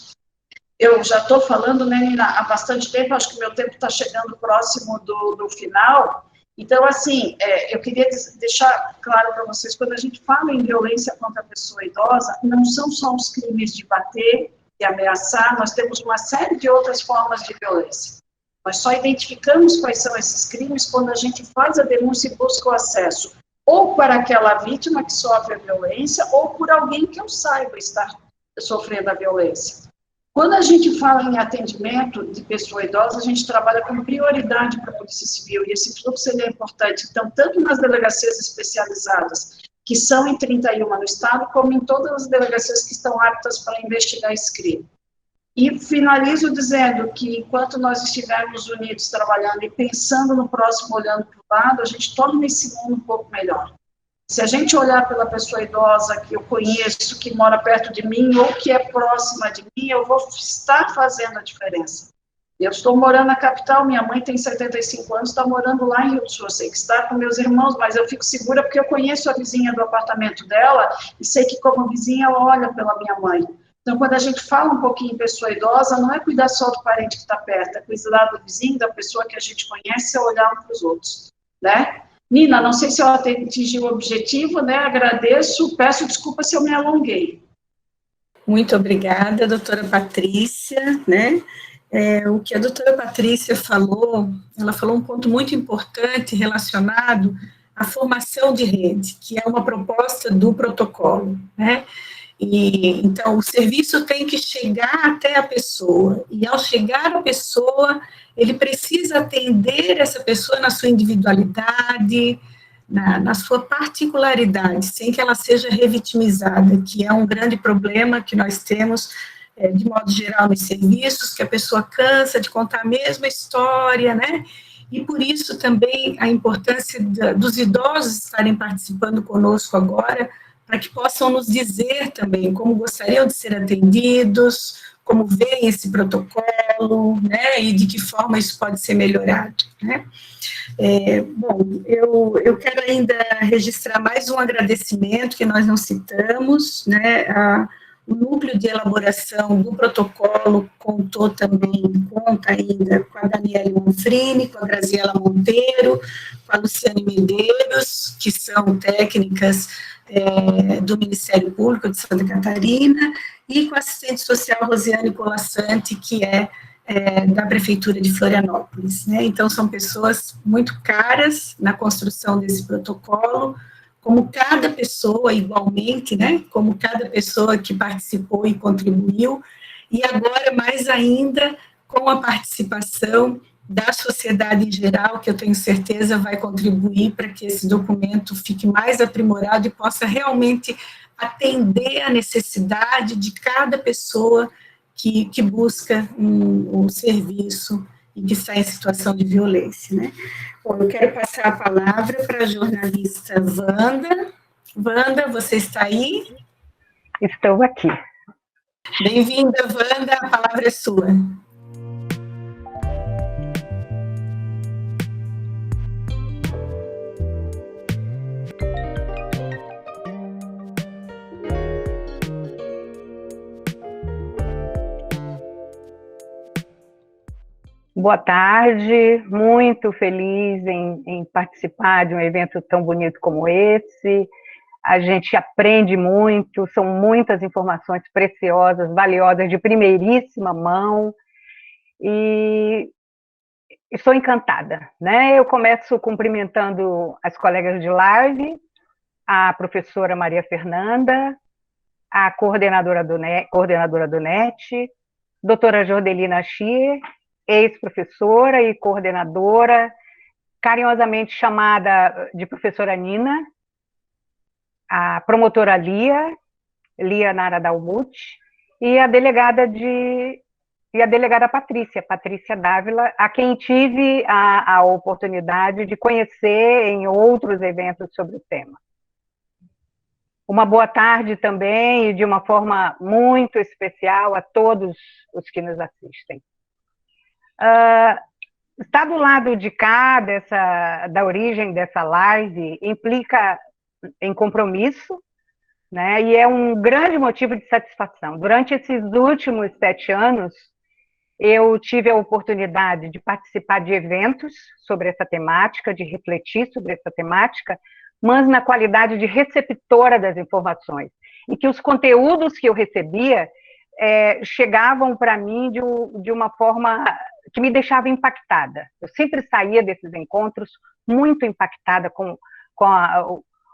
Eu já estou falando, né, Nina, há bastante tempo, acho que meu tempo está chegando próximo do final. Então, assim, eu queria deixar claro para vocês, quando a gente fala em violência contra a pessoa idosa, não são só os crimes de bater e ameaçar, nós temos uma série de outras formas de violência. Nós só identificamos quais são esses crimes quando a gente faz a denúncia e busca o acesso, ou para aquela vítima que sofre a violência, ou por alguém que eu saiba estar sofrendo a violência. Quando a gente fala em atendimento de pessoa idosa, a gente trabalha com prioridade para a Polícia Civil, e esse fluxo é importante, então, tanto nas delegacias especializadas, que são em 31 no estado, como em todas as delegacias que estão aptas para investigar esse crime. E finalizo dizendo que, enquanto nós estivermos unidos trabalhando e pensando no próximo, olhando para o lado, a gente torna esse mundo um pouco melhor. Se a gente olhar pela pessoa idosa que eu conheço, que mora perto de mim, ou que é próxima de mim, eu vou estar fazendo a diferença. Eu estou morando na capital, minha mãe tem 75 anos, está morando lá em Rio do Sul, eu sei que está com meus irmãos, mas eu fico segura porque eu conheço a vizinha do apartamento dela, e sei que como vizinha ela olha pela minha mãe. Então, quando a gente fala um pouquinho em pessoa idosa, não é cuidar só do parente que está perto, é cuidar do vizinho, da pessoa que a gente conhece, é olhar para os outros, né? Nina, não sei se eu atingi o objetivo, né? Agradeço, peço desculpa se eu me alonguei. Muito obrigada, doutora Patrícia, né? O que a doutora Patrícia falou, ela falou um ponto muito importante relacionado à formação de rede, que é uma proposta do protocolo, né? E, então, o serviço tem que chegar até a pessoa, e ao chegar à pessoa, ele precisa atender essa pessoa na sua individualidade, na sua particularidade, sem que ela seja revitimizada, que é um grande problema que nós temos, de modo geral, nos serviços, que a pessoa cansa de contar a mesma história, né? E por isso também a importância dos idosos estarem participando conosco agora, para que possam nos dizer também como gostariam de ser atendidos, como veem esse protocolo, né, e de que forma isso pode ser melhorado, né. Bom, eu quero ainda registrar mais um agradecimento que nós não citamos, né, o núcleo de elaboração do protocolo conta ainda com a Daniela Manfrini, com a Graziela Monteiro, com a Luciane Medeiros, que são técnicas do Ministério Público de Santa Catarina, e com a assistente social Rosiane Colassante, que é da Prefeitura de Florianópolis, né? Então, são pessoas muito caras na construção desse protocolo, como cada pessoa, igualmente, né? Como cada pessoa que participou e contribuiu, e agora, mais ainda, com a participação da sociedade em geral, que eu tenho certeza vai contribuir para que esse documento fique mais aprimorado e possa realmente atender a necessidade de cada pessoa que busca um serviço e que está em situação de violência, né? Bom, eu quero passar a palavra para a jornalista Wanda. Wanda, você está aí? Estou aqui. Bem-vinda, Wanda, a palavra é sua. Boa tarde, muito feliz em participar de um evento tão bonito como esse. A gente aprende muito, são muitas informações preciosas, valiosas, de primeiríssima mão, e estou encantada, né? Eu começo cumprimentando as colegas de live, a professora Maria Fernanda, a coordenadora do NET, doutora Jordelina Schier, ex-professora e coordenadora, carinhosamente chamada de professora Nina, a promotora Lia Nara Dalmuth, e a delegada Patrícia Dávila, a quem tive a oportunidade de conhecer em outros eventos sobre o tema. Uma boa tarde também, e de uma forma muito especial, a todos os que nos assistem. Estar do lado de cá da origem dessa live implica em compromisso, né, e é um grande motivo de satisfação. Durante esses últimos 7 anos, eu tive a oportunidade de participar de eventos sobre essa temática, de refletir sobre essa temática, mas na qualidade de receptora das informações, e que os conteúdos que eu recebia chegavam para mim de uma forma que me deixava impactada. Eu sempre saía desses encontros muito impactada com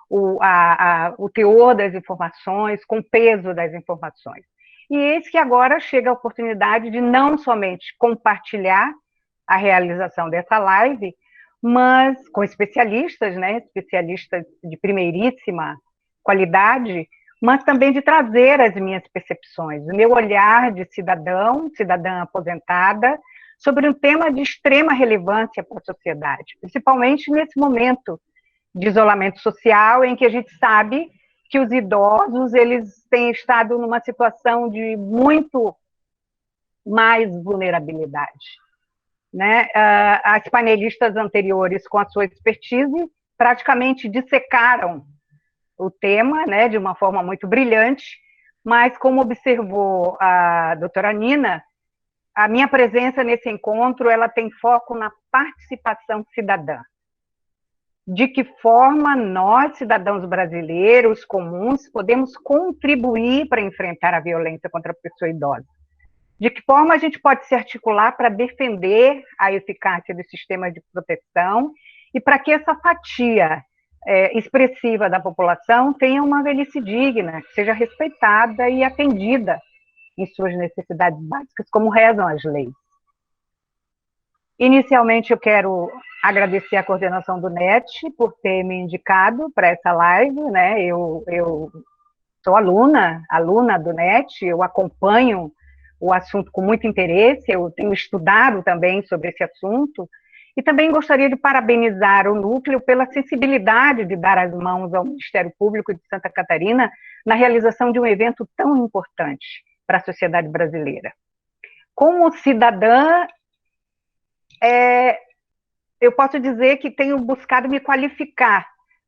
o teor das informações, com o peso das informações. E eis que agora chega a oportunidade de não somente compartilhar a realização dessa live, mas com especialistas, né, especialistas de primeiríssima qualidade, mas também de trazer as minhas percepções, o meu olhar de cidadã aposentada, sobre um tema de extrema relevância para a sociedade, principalmente nesse momento de isolamento social, em que a gente sabe que os idosos eles têm estado numa situação de muito mais vulnerabilidade, né? As panelistas anteriores, com a sua expertise, praticamente dissecaram o tema, né, de uma forma muito brilhante, mas, como observou a doutora Nina, a minha presença nesse encontro ela tem foco na participação cidadã. De que forma nós, cidadãos brasileiros comuns, podemos contribuir para enfrentar a violência contra a pessoa idosa? De que forma a gente pode se articular para defender a eficácia do sistema de proteção e para que essa fatia expressiva da população tenha uma velhice digna, que seja respeitada e atendida em suas necessidades básicas, como rezam as leis. Inicialmente, eu quero agradecer a coordenação do NET por ter me indicado para essa live, né? Eu sou aluna do NET, eu acompanho o assunto com muito interesse, eu tenho estudado também sobre esse assunto, e também gostaria de parabenizar o Núcleo pela sensibilidade de dar as mãos ao Ministério Público de Santa Catarina na realização de um evento tão importante para a sociedade brasileira. Como cidadã, eu posso dizer que tenho buscado me qualificar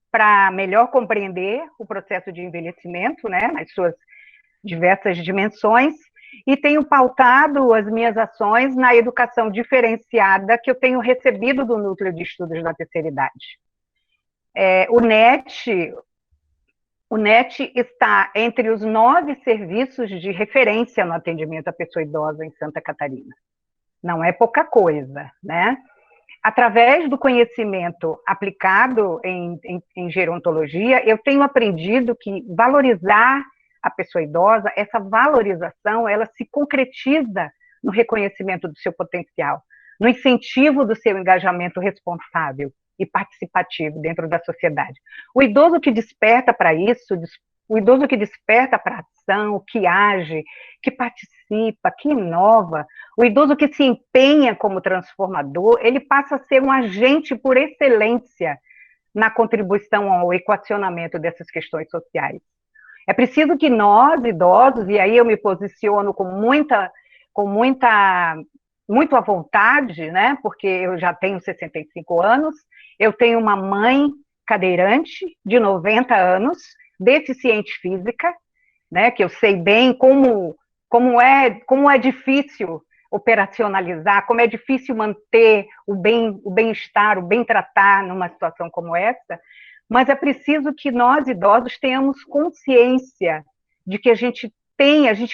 para melhor compreender o processo de envelhecimento, né, nas suas diversas dimensões, e tenho pautado as minhas ações na educação diferenciada que eu tenho recebido do Núcleo de Estudos da Terceira Idade. O NET, o NET está entre os 9 serviços de referência no atendimento à pessoa idosa em Santa Catarina. Não é pouca coisa, né? Através do conhecimento aplicado em gerontologia, eu tenho aprendido que valorizar a pessoa idosa, essa valorização, ela se concretiza no reconhecimento do seu potencial, no incentivo do seu engajamento responsável e participativo dentro da sociedade. O idoso que desperta para isso, o idoso que desperta para a ação, que age, que participa, que inova, o idoso que se empenha como transformador, ele passa a ser um agente por excelência na contribuição ao equacionamento dessas questões sociais. É preciso que nós, idosos, e aí eu me posiciono com muito à vontade, né, porque eu já tenho 65 anos, eu tenho uma mãe cadeirante de 90 anos, deficiente física, né, que eu sei bem como é difícil operacionalizar, como é difícil manter o bem-estar, o bem-tratar numa situação como essa, mas é preciso que nós, idosos, tenhamos consciência de que a gente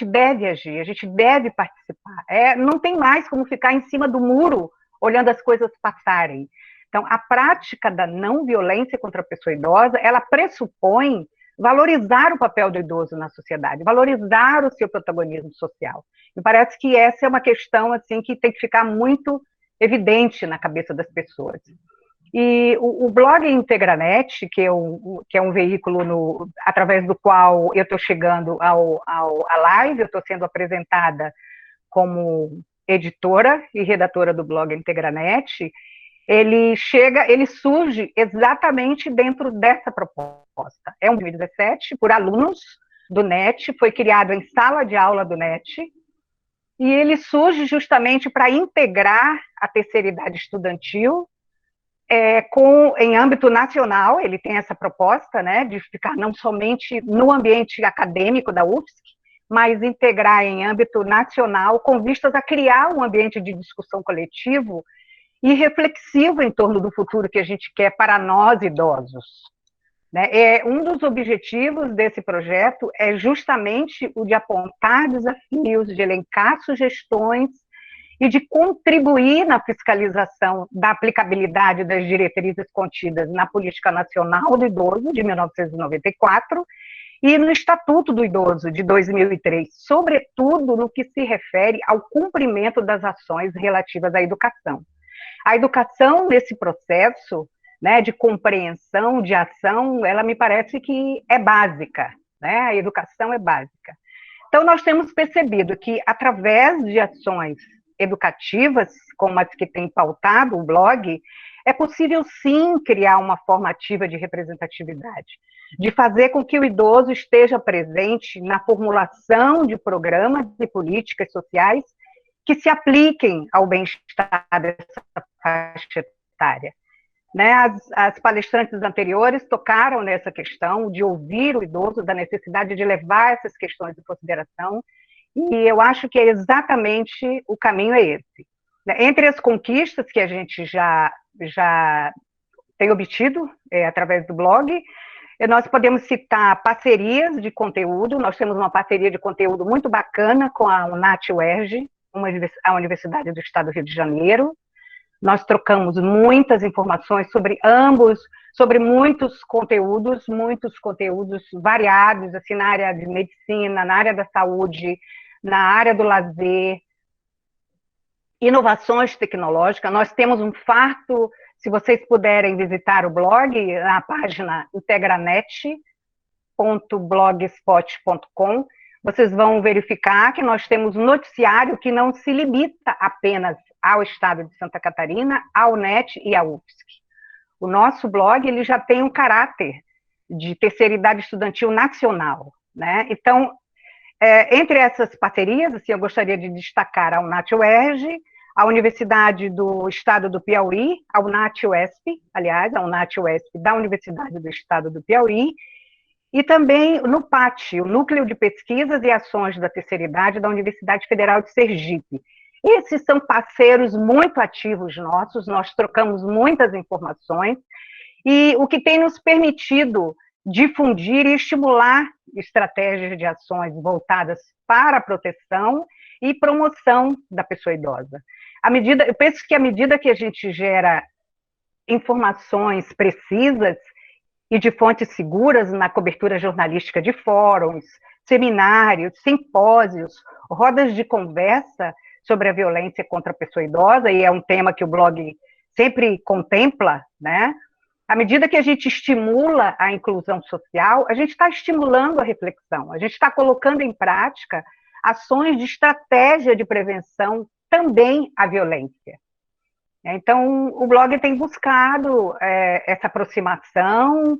deve agir, a gente deve participar. Não tem mais como ficar em cima do muro olhando as coisas passarem. Então, a prática da não violência contra a pessoa idosa, ela pressupõe valorizar o papel do idoso na sociedade, valorizar o seu protagonismo social. Me parece que essa é uma questão assim, que tem que ficar muito evidente na cabeça das pessoas. E o blog Integranet, que é um veículo através do qual eu estou chegando à live, eu estou sendo apresentada como editora e redatora do blog Integranet, ele surge exatamente dentro dessa proposta. É um 2017, por alunos do NET, foi criado em sala de aula do NET, e ele surge justamente para integrar a terceira idade estudantil em âmbito nacional. Ele tem essa proposta, né, de ficar não somente no ambiente acadêmico da UFSC, mas integrar em âmbito nacional, com vistas a criar um ambiente de discussão coletivo e reflexivo em torno do futuro que a gente quer para nós idosos. Um dos objetivos desse projeto é justamente o de apontar desafios, de elencar sugestões e de contribuir na fiscalização da aplicabilidade das diretrizes contidas na Política Nacional do Idoso, de 1994, e no Estatuto do Idoso, de 2003, sobretudo no que se refere ao cumprimento das ações relativas à educação. A educação nesse processo, né, de compreensão, de ação, ela me parece que é básica, né? A educação é básica. Então, nós temos percebido que, através de ações educativas, como as que tem pautado o blog, é possível, sim, criar uma forma ativa de representatividade, de fazer com que o idoso esteja presente na formulação de programas e políticas sociais que se apliquem ao bem-estar dessa faixa etária. Né? As palestrantes anteriores tocaram nessa questão de ouvir o idoso, da necessidade de levar essas questões em consideração, e eu acho que exatamente o caminho é esse. Entre as conquistas que a gente já tem obtido através do blog, nós podemos citar parcerias de conteúdo. Nós temos uma parceria de conteúdo muito bacana com a UNAT-UERJ, a Universidade do Estado do Rio de Janeiro. Nós trocamos muitas informações sobre ambos, sobre muitos conteúdos variados, assim, na área de medicina, na área da saúde, na área do lazer, inovações tecnológicas. Nós temos um farto, se vocês puderem visitar o blog, na página integranet.blogspot.com, vocês vão verificar que nós temos um noticiário que não se limita apenas ao Estado de Santa Catarina, ao NET e à UFSC. O nosso blog ele já tem um caráter de terceira idade estudantil nacional, né? Então, entre essas parcerias, assim, eu gostaria de destacar a UNAT-UERJ, a Universidade do Estado do Piauí, a UNAT-UESP, aliás, a UNAT-UESP da Universidade do Estado do Piauí, e também no PAT, o Núcleo de Pesquisas e Ações da Terceira Idade da Universidade Federal de Sergipe. Esses são parceiros muito ativos nossos, nós trocamos muitas informações, e o que tem nos permitido, difundir e estimular estratégias de ações voltadas para a proteção e promoção da pessoa idosa. Eu penso que à medida que a gente gera informações precisas e de fontes seguras na cobertura jornalística de fóruns, seminários, simpósios, rodas de conversa sobre a violência contra a pessoa idosa, e é um tema que o blog sempre contempla, né? À medida que a gente estimula a inclusão social, a gente está estimulando a reflexão, a gente está colocando em prática ações de estratégia de prevenção também à violência. Então, o blog tem buscado essa aproximação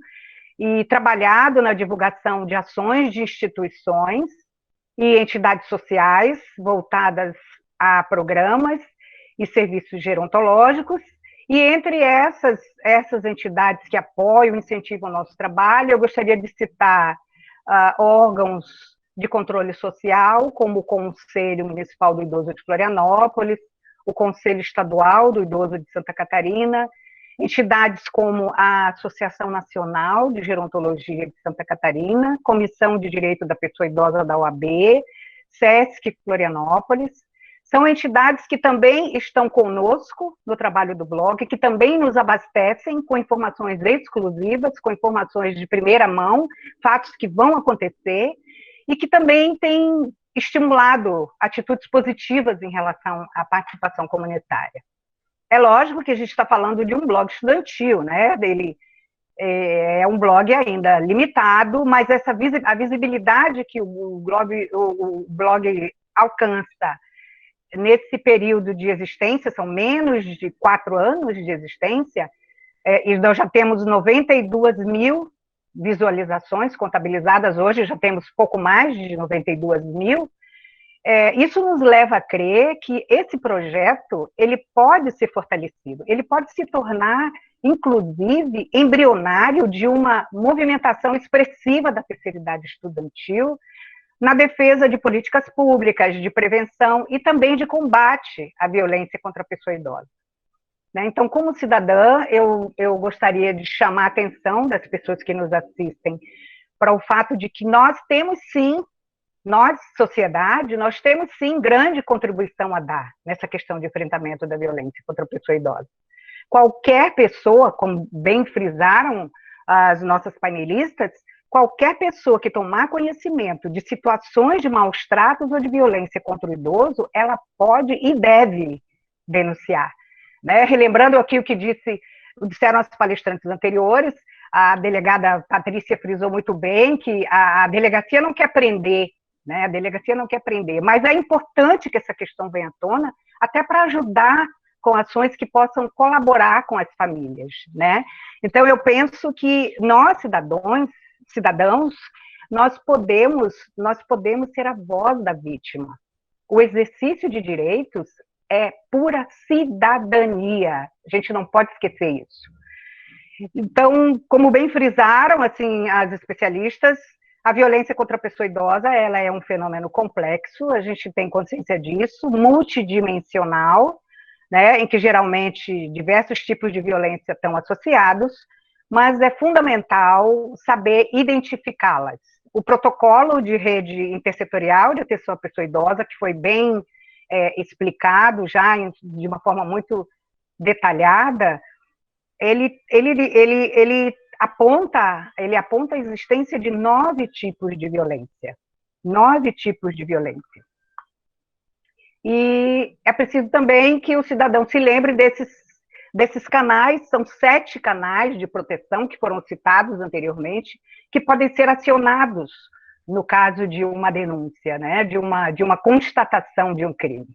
e trabalhado na divulgação de ações de instituições e entidades sociais voltadas a programas e serviços gerontológicos. E entre essas entidades que apoiam e incentivam o nosso trabalho, eu gostaria de citar órgãos de controle social, como o Conselho Municipal do Idoso de Florianópolis, o Conselho Estadual do Idoso de Santa Catarina, entidades como a Associação Nacional de Gerontologia de Santa Catarina, Comissão de Direito da Pessoa Idosa da OAB, SESC Florianópolis. São entidades que também estão conosco no trabalho do blog, que também nos abastecem com informações exclusivas, com informações de primeira mão, fatos que vão acontecer, e que também têm estimulado atitudes positivas em relação à participação comunitária. É lógico que a gente está falando de um blog estudantil, né? Ele é um blog ainda limitado, mas a visibilidade que o blog alcança nesse período de existência, são menos de 4 anos de existência, e nós já temos 92 mil visualizações contabilizadas hoje, já temos pouco mais de 92 mil. Isso nos leva a crer que esse projeto ele pode ser fortalecido, ele pode se tornar, inclusive, embrionário de uma movimentação expressiva da terceira idade estudantil, na defesa de políticas públicas, de prevenção e também de combate à violência contra a pessoa idosa. Então, como cidadã, eu gostaria de chamar a atenção das pessoas que nos assistem para o fato de que nós temos sim, nós, sociedade, nós temos sim grande contribuição a dar nessa questão de enfrentamento da violência contra a pessoa idosa. Qualquer pessoa, como bem frisaram as nossas painelistas, qualquer pessoa que tomar conhecimento de situações de maus tratos ou de violência contra o idoso, ela pode e deve denunciar. Né? Relembrando aqui o que disseram as palestrantes anteriores, a delegada Patrícia frisou muito bem que a delegacia não quer prender, né? A delegacia não quer prender, mas é importante que essa questão venha à tona, até para ajudar com ações que possam colaborar com as famílias. Né? Então, eu penso que nós, cidadãos, nós podemos ser a voz da vítima. O exercício de direitos é pura cidadania. A gente não pode esquecer isso. Então, como bem frisaram assim, as especialistas, a violência contra a pessoa idosa ela é um fenômeno complexo, a gente tem consciência disso, multidimensional, né, em que geralmente diversos tipos de violência estão associados, mas é fundamental saber identificá-las. O protocolo de rede intersetorial de atenção à pessoa idosa, que foi bem explicado já de uma forma muito detalhada, ele aponta a existência de 9 tipos de violência. 9 tipos de violência. E é preciso também que o cidadão se lembre desses canais, são 7 canais de proteção que foram citados anteriormente, que podem ser acionados no caso de uma denúncia, né, de uma constatação de um crime.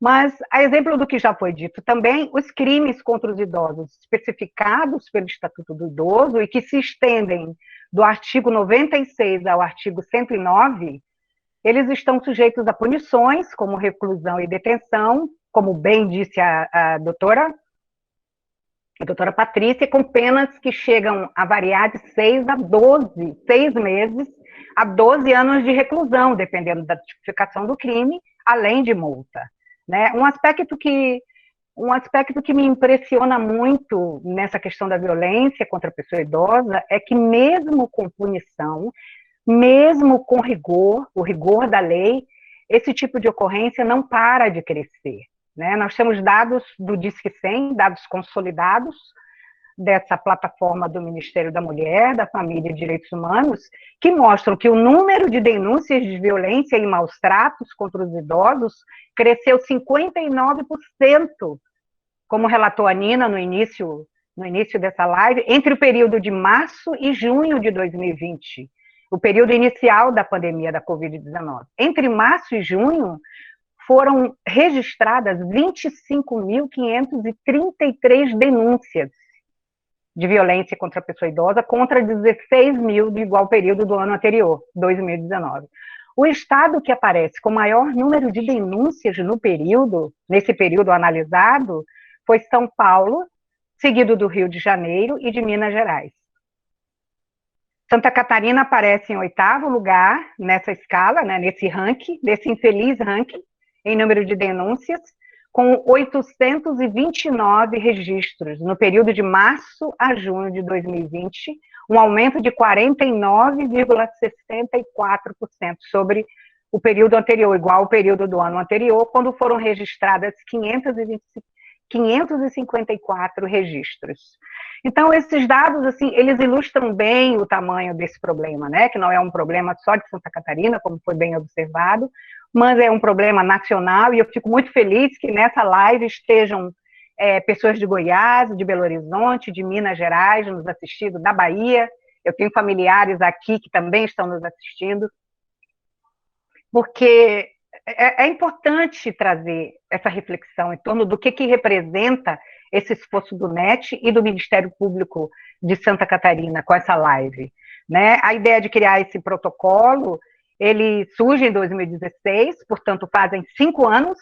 Mas, a exemplo do que já foi dito também, os crimes contra os idosos especificados pelo Estatuto do Idoso e que se estendem do artigo 96 ao artigo 109, eles estão sujeitos a punições, como reclusão e detenção, como bem disse a doutora Patrícia, com penas que chegam a variar de 6 meses a 12 anos de reclusão, dependendo da tipificação do crime, além de multa. Né? Um aspecto que um aspecto que me impressiona muito nessa questão da violência contra a pessoa idosa é que mesmo com punição, mesmo com rigor, o rigor da lei, esse tipo de ocorrência não para de crescer, né? Nós temos dados do Disque 100, dados consolidados dessa plataforma do Ministério da Mulher, da Família e Direitos Humanos, que mostram que o número de denúncias de violência e maus tratos contra os idosos cresceu 59%, como relatou a Nina no início dessa live, entre o período de março e junho de 2020, o período inicial da pandemia da Covid-19. Entre março e junho, foram registradas 25.533 denúncias de violência contra a pessoa idosa, contra 16 mil do igual período do ano anterior, 2019. O estado que aparece com maior número de denúncias nesse período analisado, foi São Paulo, seguido do Rio de Janeiro e de Minas Gerais. Santa Catarina aparece em 8º lugar nessa escala, né, nesse ranking, desse infeliz ranking, em número de denúncias, com 829 registros no período de março a junho de 2020, um aumento de 49,64% sobre o período anterior, igual ao período do ano anterior, quando foram registradas 554 registros. Então, esses dados, assim, eles ilustram bem o tamanho desse problema, né? Que não é um problema só de Santa Catarina, como foi bem observado, mas é um problema nacional, e eu fico muito feliz que nessa live estejam pessoas de Goiás, de Belo Horizonte, de Minas Gerais, nos assistindo, da Bahia. Eu tenho familiares aqui que também estão nos assistindo, porque é importante trazer essa reflexão em torno do que representa esse esforço do NET e do Ministério Público de Santa Catarina com essa live, né? A ideia de criar esse protocolo, ele surge em 2016, portanto fazem 5 anos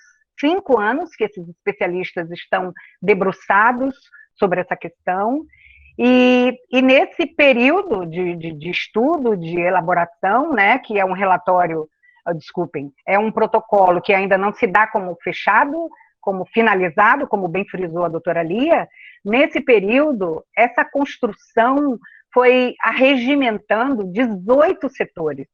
que esses especialistas estão debruçados sobre essa questão, e nesse período de estudo, de elaboração, né, que é um relatório, é um protocolo que ainda não se dá como fechado, como finalizado, como bem frisou a doutora Lia, nesse período, essa construção foi arregimentando 18 setores.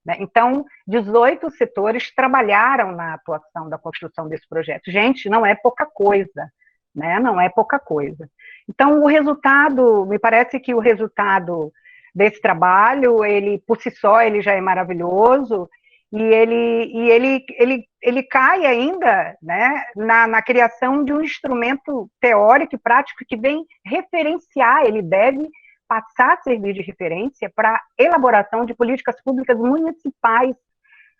Né? Então, 18 setores trabalharam na atuação da construção desse projeto. Gente, não é pouca coisa, né? Não é pouca coisa. Então, o resultado, me parece que o resultado desse trabalho, ele, por si só, ele já é maravilhoso, e ele cai ainda, né, na criação de um instrumento teórico e prático que vem referenciar, ele deve passar a servir de referência para a elaboração de políticas públicas municipais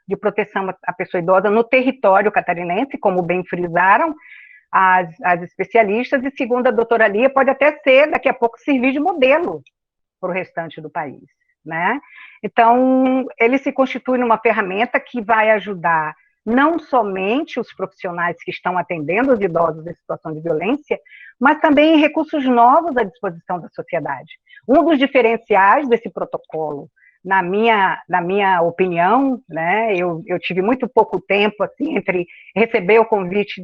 de proteção à pessoa idosa no território catarinense, como bem frisaram as especialistas, e segundo a doutora Lia, pode até ser, daqui a pouco, servir de modelo para o restante do país, né? Então, ele se constitui numa ferramenta que vai ajudar não somente os profissionais que estão atendendo os idosos em situação de violência, mas também recursos novos à disposição da sociedade. Um dos diferenciais desse protocolo, na minha opinião, né, eu tive muito pouco tempo assim, entre receber o convite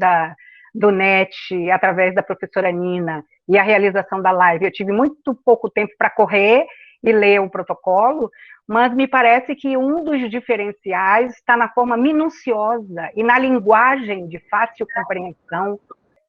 do NET, através da professora Nina, e a realização da live. Eu tive muito pouco tempo para correr e ler o protocolo, mas me parece que um dos diferenciais está na forma minuciosa e na linguagem de fácil compreensão.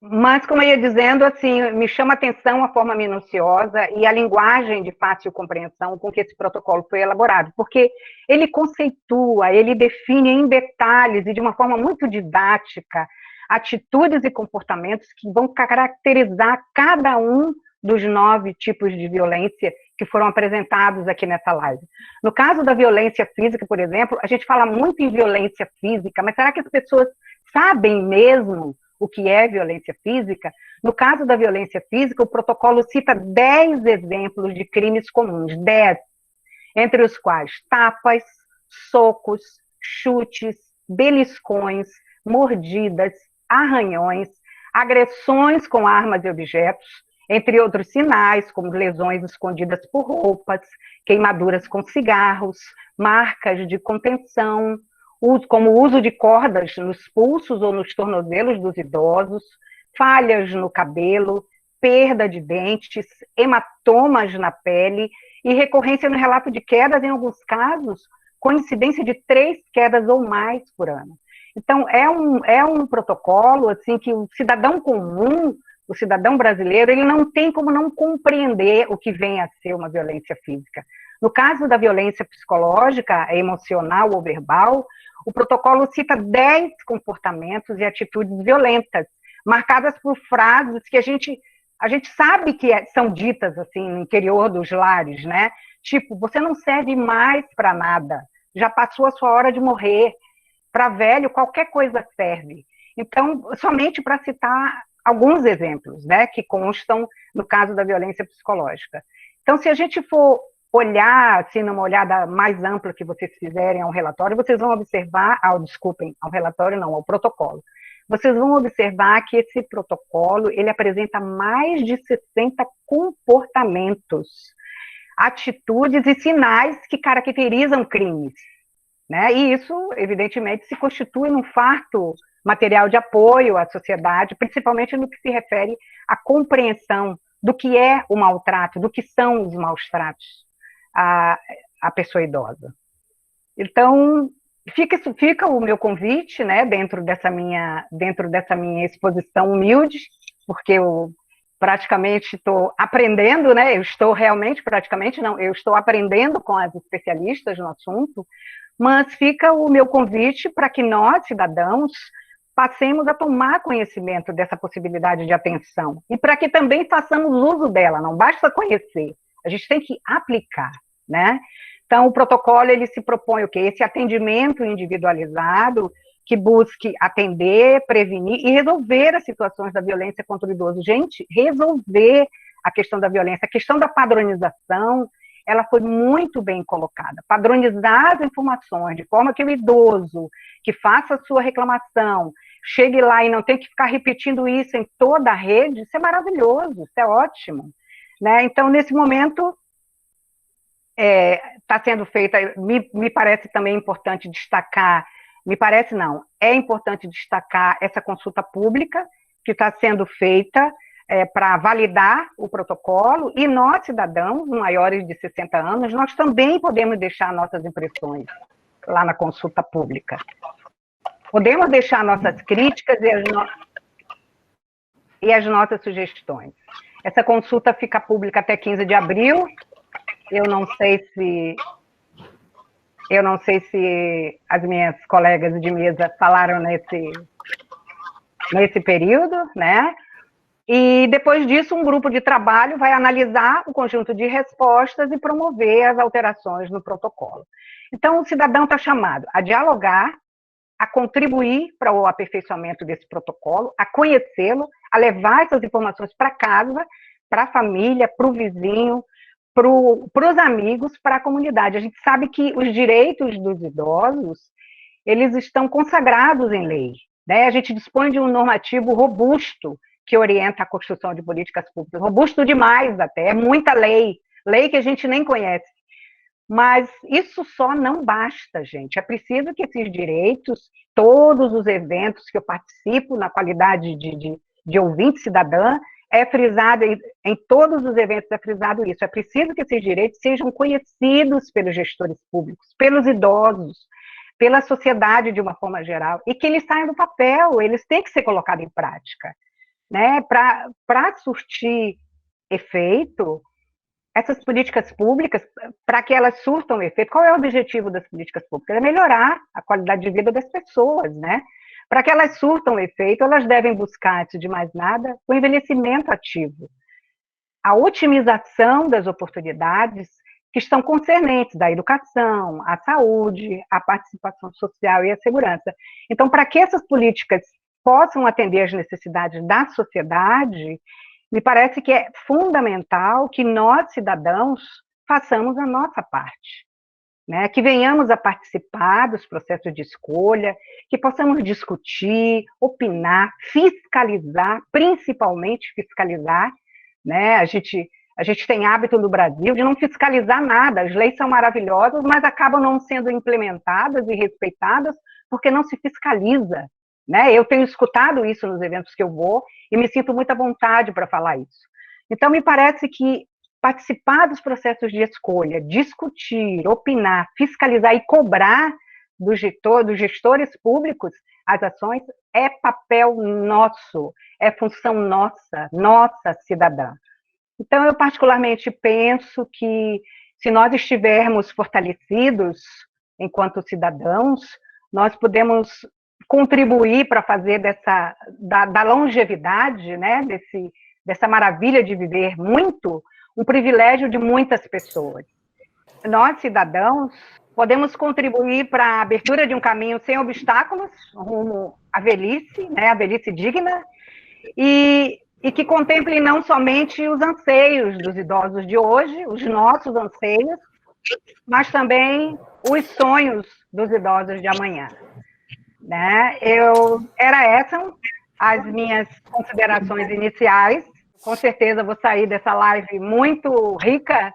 Mas, como eu ia dizendo, assim, me chama a atenção a forma minuciosa e a linguagem de fácil compreensão com que esse protocolo foi elaborado, porque ele conceitua, ele define em detalhes e de uma forma muito didática atitudes e comportamentos que vão caracterizar cada um dos 9 tipos de violência que foram apresentados aqui nessa live. No caso da violência física, por exemplo, a gente fala muito em violência física, mas será que as pessoas sabem mesmo o que é violência física? No caso da violência física, o protocolo cita 10 exemplos de crimes comuns, 10, entre os quais tapas, socos, chutes, beliscões, mordidas, arranhões, agressões com armas e objetos, entre outros sinais, como lesões escondidas por roupas, queimaduras com cigarros, marcas de contenção, como o uso de cordas nos pulsos ou nos tornozelos dos idosos, falhas no cabelo, perda de dentes, hematomas na pele e recorrência no relato de quedas, em alguns casos, com incidência de 3 quedas ou mais por ano. Então, é um protocolo assim, que o cidadão comum, o cidadão brasileiro, ele não tem como não compreender o que vem a ser uma violência física. No caso da violência psicológica, emocional ou verbal, o protocolo cita 10 comportamentos e atitudes violentas, marcadas por frases que a gente sabe que são ditas assim no interior dos lares, né? Tipo, você não serve mais para nada, já passou a sua hora de morrer. Para velho, qualquer coisa serve. Então, somente para citar alguns exemplos, né, que constam no caso da violência psicológica. Então, se a gente for olhar, assim, numa olhada mais ampla que vocês fizerem ao relatório, vocês vão observar, ao relatório não, ao protocolo. Vocês vão observar que esse protocolo, ele apresenta mais de 60 comportamentos, atitudes e sinais que caracterizam crimes, né? E isso, evidentemente, se constitui num farto material de apoio à sociedade, principalmente no que se refere à compreensão do que é o maltrato, do que são os maus-tratos à pessoa idosa. Então, fica o meu convite, né, dentro dessa minha exposição humilde, porque eu praticamente estou aprendendo, né, eu estou aprendendo com as especialistas no assunto, mas fica o meu convite para que nós, cidadãos, passemos a tomar conhecimento dessa possibilidade de atenção e para que também façamos uso dela, não basta conhecer, a gente tem que aplicar, né? Então, o protocolo, ele se propõe o quê? Esse atendimento individualizado que busque atender, prevenir e resolver as situações da violência contra o idoso. Gente, resolver a questão da violência, a questão da padronização, ela foi muito bem colocada. Padronizar as informações, de forma que o idoso que faça a sua reclamação, chegue lá e não tem que ficar repetindo isso em toda a rede, isso é maravilhoso, isso é ótimo, né? Então, nesse momento, está sendo feita, me parece também importante destacar, é importante destacar essa consulta pública que está sendo feita para validar o protocolo, e nós, cidadãos maiores de 60 anos, nós também podemos deixar nossas impressões lá na consulta pública. Podemos deixar nossas críticas e as nossas sugestões. Essa consulta fica pública até 15 de abril, eu não sei se as minhas colegas de mesa falaram nesse período, né? E depois disso, um grupo de trabalho vai analisar o conjunto de respostas e promover as alterações no protocolo. Então, o cidadão está chamado a dialogar, a contribuir para o aperfeiçoamento desse protocolo, a conhecê-lo, a levar essas informações para casa, para a família, para o vizinho, para os amigos, para a comunidade. A gente sabe que os direitos dos idosos, eles estão consagrados em lei, né? A gente dispõe de um normativo robusto que orienta a construção de políticas públicas, robusto demais até, é muita lei que a gente nem conhece. Mas isso só não basta, gente. É preciso que esses direitos, todos os eventos que eu participo na qualidade de ouvinte cidadã, é frisado, em todos os eventos é frisado isso, é preciso que esses direitos sejam conhecidos pelos gestores públicos, pelos idosos, pela sociedade de uma forma geral, e que eles saiam do papel, eles têm que ser colocados em prática, né? Para surtir efeito, essas políticas públicas, para que elas surtam efeito, qual é o objetivo das políticas públicas? É melhorar a qualidade de vida das pessoas, né? Para que elas surtam efeito, elas devem buscar, antes de mais nada, o envelhecimento ativo, a otimização das oportunidades que estão concernentes à educação, à saúde, à participação social e à segurança. Então, para que essas políticas possam atender às necessidades da sociedade, me parece que é fundamental que nós, cidadãos, façamos a nossa parte, né? Que venhamos a participar dos processos de escolha, que possamos discutir, opinar, fiscalizar, principalmente fiscalizar, né? A gente tem hábito no Brasil de não fiscalizar nada, as leis são maravilhosas, mas acabam não sendo implementadas e respeitadas porque não se fiscaliza, né? Eu tenho escutado isso nos eventos que eu vou e me sinto muita vontade para falar isso. Então, me parece que participar dos processos de escolha, discutir, opinar, fiscalizar e cobrar dos gestores públicos as ações é papel nosso, é função nossa cidadã. Então, eu particularmente penso que se nós estivermos fortalecidos enquanto cidadãos, nós podemos contribuir para fazer da longevidade, né, dessa maravilha de viver muito, um privilégio de muitas pessoas. Nós, cidadãos, podemos contribuir para a abertura de um caminho sem obstáculos, rumo à velhice, né, a velhice digna, e que contemple não somente os anseios dos idosos de hoje, os nossos anseios, mas também os sonhos dos idosos de amanhã. Né? Essas as minhas considerações iniciais. Com certeza vou sair dessa live muito rica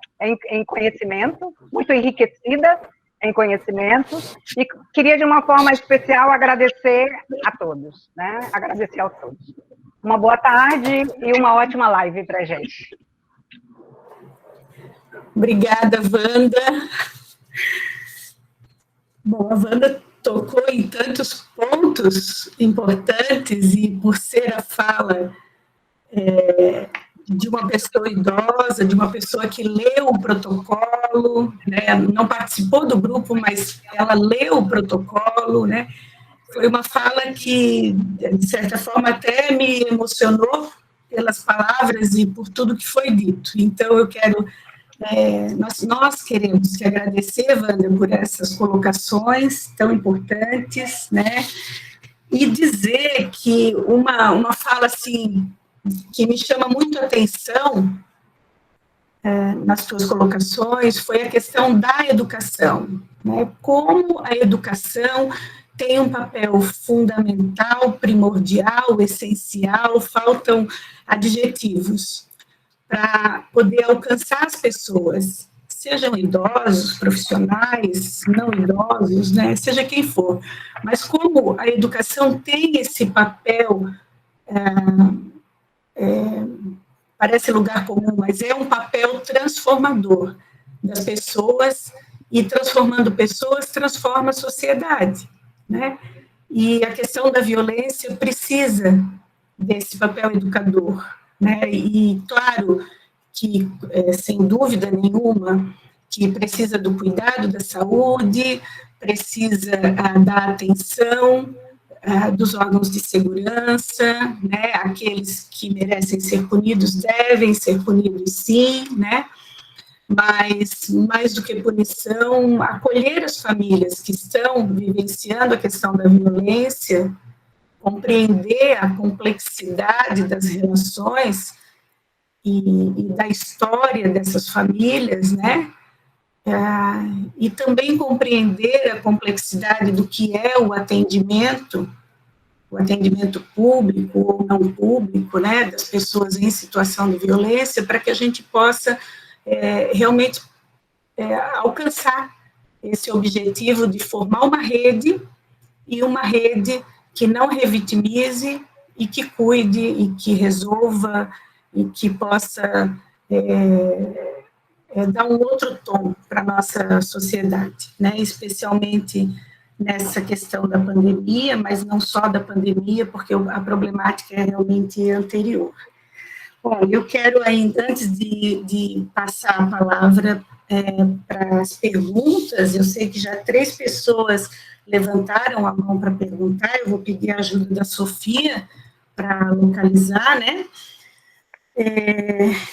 em conhecimento, muito enriquecida em conhecimento, e queria de uma forma especial agradecer a todos, né? Agradecer a todos. Uma boa tarde e uma ótima live para a gente. Obrigada, Wanda. Bom, a Wanda tocou em tantos pontos importantes e por ser a fala de uma pessoa idosa, de uma pessoa que leu o protocolo, né, não participou do grupo, mas ela leu o protocolo, né, foi uma fala que, de certa forma, até me emocionou pelas palavras e por tudo que foi dito. Então, eu quero, nós queremos te agradecer, Wanda, por essas colocações tão importantes, né, e dizer que uma fala, assim, que me chama muito a atenção nas suas colocações foi a questão da educação, né? Como a educação tem um papel fundamental, primordial, essencial, faltam adjetivos para poder alcançar as pessoas, sejam idosos, profissionais, não idosos, né? Seja quem for, mas como a educação tem esse papel parece lugar comum, mas é um papel transformador das pessoas, e transformando pessoas, transforma a sociedade, né? E a questão da violência precisa desse papel educador, né? E claro que, sem dúvida nenhuma, que precisa do cuidado da saúde, precisa da atenção, dos órgãos de segurança, né, aqueles que merecem ser punidos devem ser punidos sim, né, mas mais do que punição, acolher as famílias que estão vivenciando a questão da violência, compreender a complexidade das relações e da história dessas famílias, né, e também compreender a complexidade do que é o atendimento público ou não público, né, das pessoas em situação de violência, para que a gente possa realmente alcançar esse objetivo de formar uma rede, e uma rede que não revitimize e que cuide e que resolva e que possa dar um outro tom para a nossa sociedade, né, especialmente nessa questão da pandemia, mas não só da pandemia, porque a problemática é realmente anterior. Bom, eu quero ainda, antes de passar a palavra para as perguntas, eu sei que já 3 pessoas levantaram a mão para perguntar, eu vou pedir a ajuda da Sofia para localizar, né?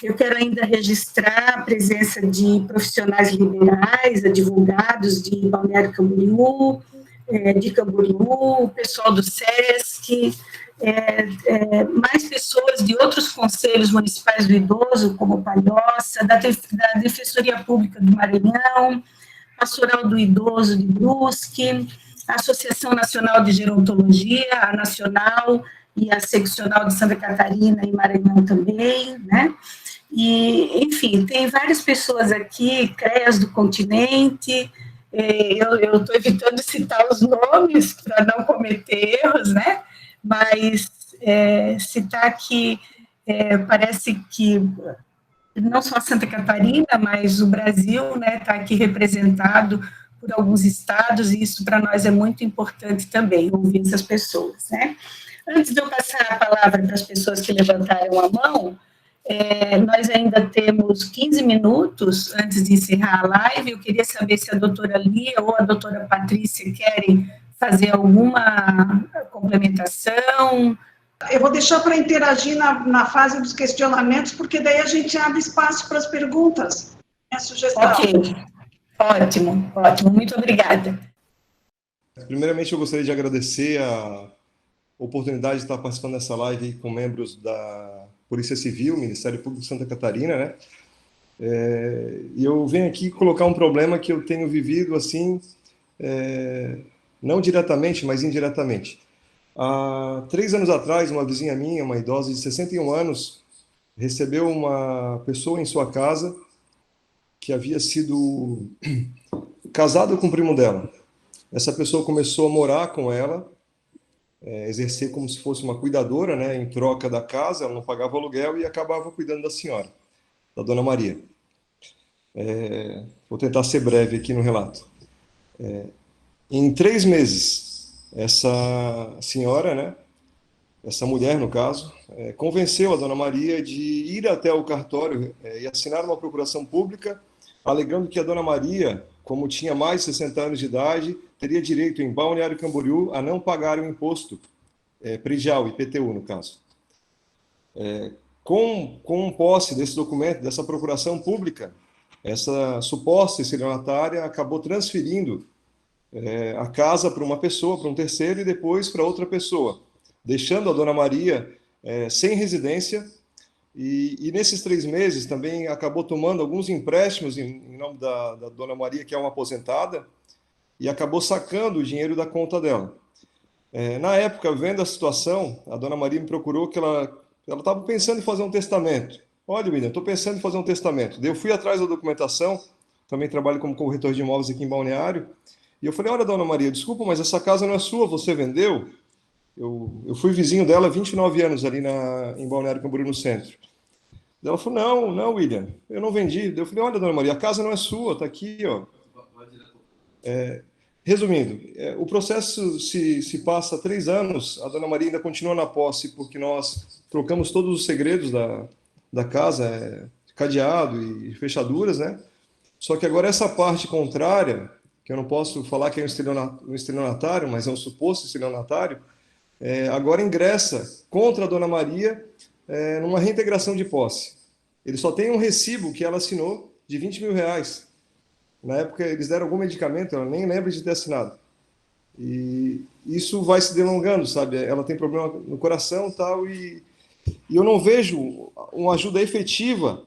Eu quero ainda registrar a presença de profissionais liberais, advogados de Balneário Camboriú, de Camboriú, o pessoal do SESC, mais pessoas de outros conselhos municipais do idoso, como Palhoça, da Defensoria Pública do Maranhão, Pastoral do Idoso de Brusque, a Associação Nacional de Gerontologia, a Nacional e a Seccional de Santa Catarina e Maranhão também, né? E, enfim, tem várias pessoas aqui, CREAS do Continente, Eu estou evitando citar os nomes para não cometer erros, né? Mas citar que parece que não só Santa Catarina, mas o Brasil, né, está aqui representado por alguns estados, e isso para nós é muito importante também, ouvir essas pessoas, né? Antes de eu passar a palavra para as pessoas que levantaram a mão, nós ainda temos 15 minutos antes de encerrar a live. Eu queria saber se a doutora Lia ou a doutora Patrícia querem fazer alguma complementação. Eu vou deixar para interagir na fase dos questionamentos, porque daí a gente abre espaço para as perguntas. Minha sugestão. Ok, ótimo, ótimo, muito obrigada. Primeiramente, eu gostaria de agradecer a oportunidade de estar participando dessa live com membros da Polícia Civil, Ministério Público de Santa Catarina, né? E eu venho aqui colocar um problema que eu tenho vivido, assim, não diretamente, mas indiretamente. Há 3 anos atrás, uma vizinha minha, uma idosa de 61 anos, recebeu uma pessoa em sua casa que havia sido casado com o primo dela. Essa pessoa começou a morar com ela, exercer como se fosse uma cuidadora, né, em troca da casa. Ela não pagava aluguel e acabava cuidando da senhora, da dona Maria. Vou tentar ser breve aqui no relato. Em 3 meses, essa senhora, né, essa mulher, no caso, convenceu a dona Maria de ir até o cartório e assinar uma procuração pública, alegando que a dona Maria, como tinha mais de 60 anos de idade, teria direito, em Balneário Camboriú, a não pagar o imposto predial, IPTU, no caso. Com posse desse documento, dessa procuração pública, essa suposta estelionatária acabou transferindo a casa para uma pessoa, para um terceiro, e depois para outra pessoa, deixando a dona Maria sem residência. E nesses 3 meses também acabou tomando alguns empréstimos em nome da dona Maria, que é uma aposentada, e acabou sacando o dinheiro da conta dela. Na época, vendo a situação, a dona Maria me procurou, que ela estava pensando em fazer um testamento. Olha, William, estou pensando em fazer um testamento. Daí eu fui atrás da documentação, também trabalho como corretor de imóveis aqui em Balneário, e eu falei: olha, dona Maria, desculpa, mas essa casa não é sua, você vendeu? Eu fui vizinho dela há 29 anos ali em Balneário Camboriú, no centro. Ela falou: não, William, eu não vendi. Eu falei: olha, dona Maria, a casa não é sua, está aqui, ó. Resumindo, o processo se passa há 3 anos, a dona Maria ainda continua na posse, porque nós trocamos todos os segredos da casa, cadeado e fechaduras, né? Só que agora essa parte contrária, que eu não posso falar que é um estelionatário, mas é um suposto estelionatário, agora ingressa contra a dona Maria numa reintegração de posse. Ele só tem um recibo que ela assinou de R$20 mil. Na época, eles deram algum medicamento, ela nem lembra de ter assinado. E isso vai se delongando, sabe? Ela tem problema no coração e tal, e eu não vejo uma ajuda efetiva,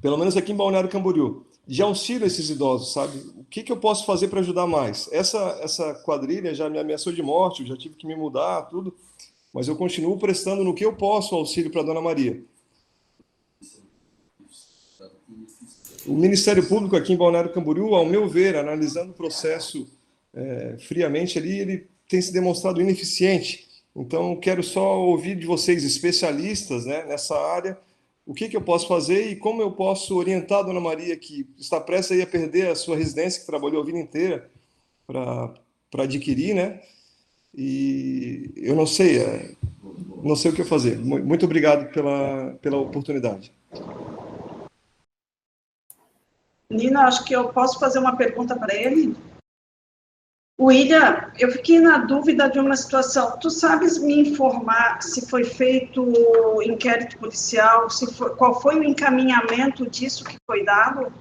pelo menos aqui em Balneário Camboriú, de auxílio a esses idosos, sabe? O que eu posso fazer para ajudar mais? Essa quadrilha já me ameaçou de morte, eu já tive que me mudar, tudo, mas eu continuo prestando no que eu posso auxílio para a dona Maria. O Ministério Público aqui em Balneário Camboriú, ao meu ver, analisando o processo friamente ali, ele tem se demonstrado ineficiente. Então, quero só ouvir de vocês, especialistas, né, nessa área, o que eu posso fazer e como eu posso orientar a dona Maria, que está prestes a perder a sua residência, que trabalhou a vida inteira para adquirir, né? E eu não sei o que fazer. Muito obrigado pela oportunidade. Nina, acho que eu posso fazer uma pergunta para ele? William, eu fiquei na dúvida de uma situação. Tu sabes me informar se foi feito inquérito policial, qual foi o encaminhamento disso que foi dado?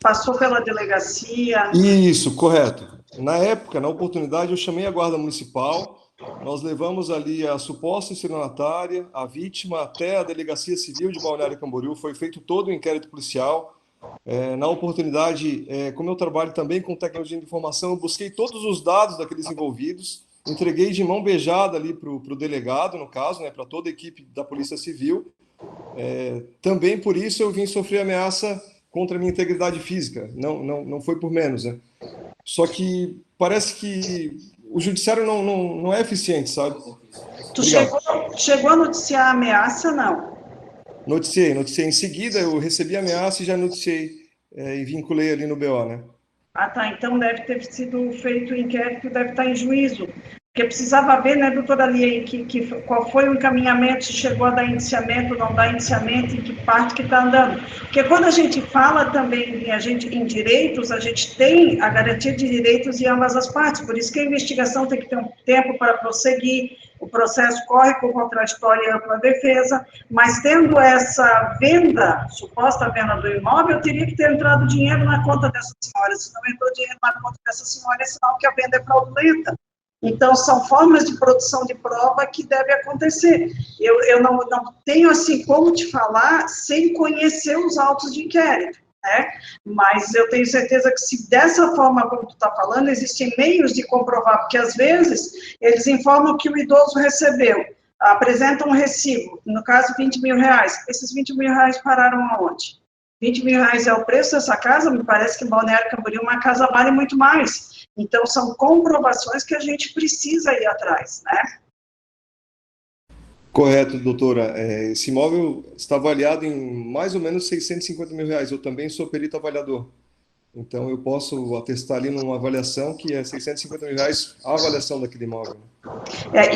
Passou pela delegacia? Isso, correto. Na época, na oportunidade, eu chamei a Guarda Municipal, nós levamos ali a suposta estelionatária, a vítima, até a Delegacia Civil de Balneário Camboriú, foi feito todo o inquérito policial. Na oportunidade, como eu trabalho também com tecnologia de informação, eu busquei todos os dados daqueles envolvidos, entreguei de mão beijada ali para o delegado, no caso, né, para toda a equipe da Polícia Civil. Também por isso eu vim sofrer ameaça contra a minha integridade física, não foi por menos, né? Só que parece que o judiciário não é eficiente, sabe? Tu chegou a noticiar a ameaça, não? Noticiei. Em seguida, eu recebi a ameaça e já noticiei e vinculei ali no BO, né? Ah, tá. Então deve ter sido feito o inquérito, deve estar em juízo. Porque precisava ver, né, doutora Lia, qual foi o encaminhamento, se chegou a dar indiciamento, não dá indiciamento, em que parte que está andando. Porque quando a gente fala também em direitos, a gente tem a garantia de direitos em ambas as partes. Por isso que a investigação tem que ter um tempo para prosseguir, o processo corre com contraditório e ampla defesa, mas tendo essa venda, suposta venda do imóvel, teria que ter entrado dinheiro na conta dessa senhora. Se não entrou dinheiro na conta dessa senhora, é sinal que a venda é fraudulenta. Então, são formas de produção de prova que devem acontecer. Eu não tenho, assim, como te falar sem conhecer os autos de inquérito, né? Mas eu tenho certeza que se dessa forma como tu está falando, existem meios de comprovar, porque às vezes eles informam que o idoso recebeu, apresentam um recibo, no caso 20 mil reais. Esses 20 mil reais pararam aonde? 20 mil reais é o preço dessa casa? Me parece que em Balneário Camboriú uma casa vale muito mais. Então, são comprovações que a gente precisa ir atrás, né? Correto, doutora. Esse imóvel está avaliado em mais ou menos 650 mil reais. Eu também sou perito avaliador. Então, eu posso atestar ali numa avaliação que é 650 mil reais a avaliação daquele imóvel.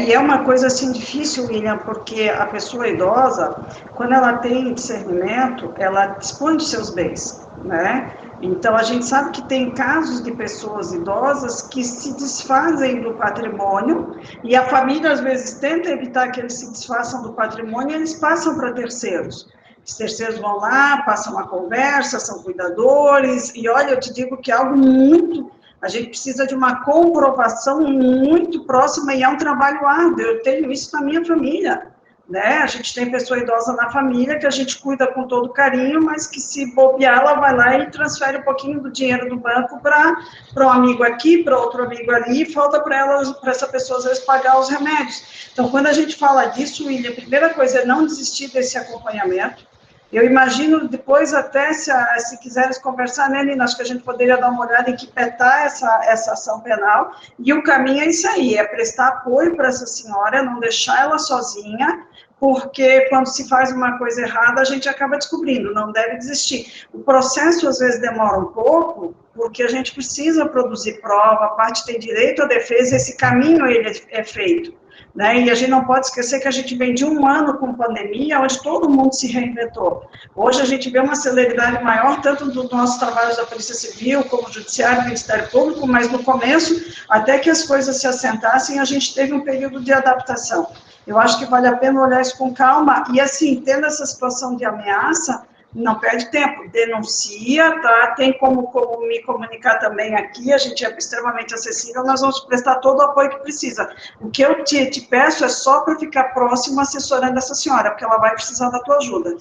E é uma coisa, assim, difícil, William, porque a pessoa idosa, quando ela tem discernimento, ela dispõe dos seus bens, né? Então, a gente sabe que tem casos de pessoas idosas que se desfazem do patrimônio e a família, às vezes, tenta evitar que eles se desfaçam do patrimônio e eles passam para terceiros. Os terceiros vão lá, passam uma conversa, são cuidadores, e olha, eu te digo que é algo muito... A gente precisa de uma comprovação muito próxima e é um trabalho árduo. Eu tenho isso na minha família, né? A gente tem pessoa idosa na família que a gente cuida com todo carinho, mas que se bobear, ela vai lá e transfere um pouquinho do dinheiro do banco para um amigo aqui, para outro amigo ali, e falta para essa pessoa, às vezes, pagar os remédios. Então, quando a gente fala disso, William, a primeira coisa é não desistir desse acompanhamento. Eu imagino, depois até, se quiseres conversar, né, Nina, acho que a gente poderia dar uma olhada em que petar essa ação penal, e o caminho é isso aí, é prestar apoio para essa senhora, não deixar ela sozinha, porque quando se faz uma coisa errada, a gente acaba descobrindo, não deve desistir. O processo, às vezes, demora um pouco, porque a gente precisa produzir prova, a parte tem direito à defesa, esse caminho ele é feito. Né? E a gente não pode esquecer que a gente vem de um ano com pandemia, onde todo mundo se reinventou. Hoje a gente vê uma celeridade maior, tanto dos nossos trabalhos da Polícia Civil, como Judiciário, Ministério Público, mas no começo, até que as coisas se assentassem, a gente teve um período de adaptação. Eu acho que vale a pena olhar isso com calma, e assim, tendo essa situação de ameaça, não perde tempo, denuncia, tá? Tem como me comunicar também aqui, a gente é extremamente acessível, nós vamos prestar todo o apoio que precisa. O que eu te peço é só para ficar próximo assessorando essa senhora, porque ela vai precisar da tua ajuda.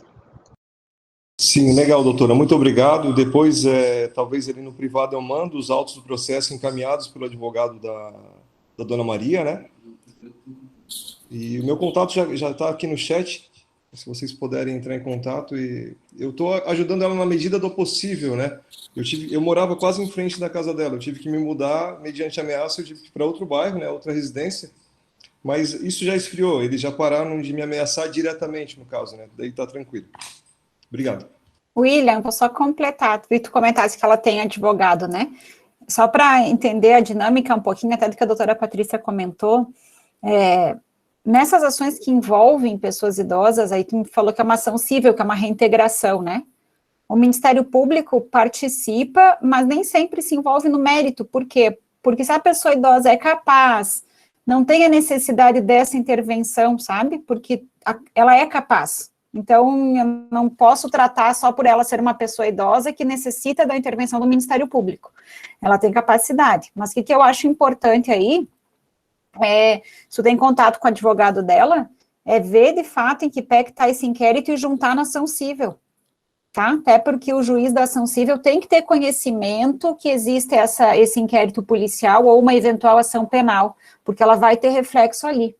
Sim, legal, doutora, muito obrigado. Depois, talvez ali no privado eu mando os autos do processo encaminhados pelo advogado da dona Maria, né? E o meu contato já está aqui no chat, se vocês puderem entrar em contato, e eu estou ajudando ela na medida do possível, né? Eu morava quase em frente da casa dela, eu tive que me mudar mediante ameaça, eu tive que ir para outro bairro, né, outra residência, mas isso já esfriou, eles já pararam de me ameaçar diretamente, no caso, né? Daí tá tranquilo. Obrigado. William, vou só completar, tu comentasse que ela tem advogado, né? Só para entender a dinâmica um pouquinho, até do que a doutora Patrícia comentou, nessas ações que envolvem pessoas idosas, aí tu me falou que é uma ação civil, que é uma reintegração, né? O Ministério Público participa, mas nem sempre se envolve no mérito. Por quê? Porque se a pessoa idosa é capaz, não tem a necessidade dessa intervenção, sabe? Porque ela é capaz. Então, eu não posso tratar só por ela ser uma pessoa idosa que necessita da intervenção do Ministério Público. Ela tem capacidade. Mas o que eu acho importante aí, se tu tem contato com o advogado dela, ver de fato em que pé que está esse inquérito e juntar na ação cível, tá? Até porque o juiz da ação cível tem que ter conhecimento que existe esse inquérito policial ou uma eventual ação penal, porque ela vai ter reflexo ali.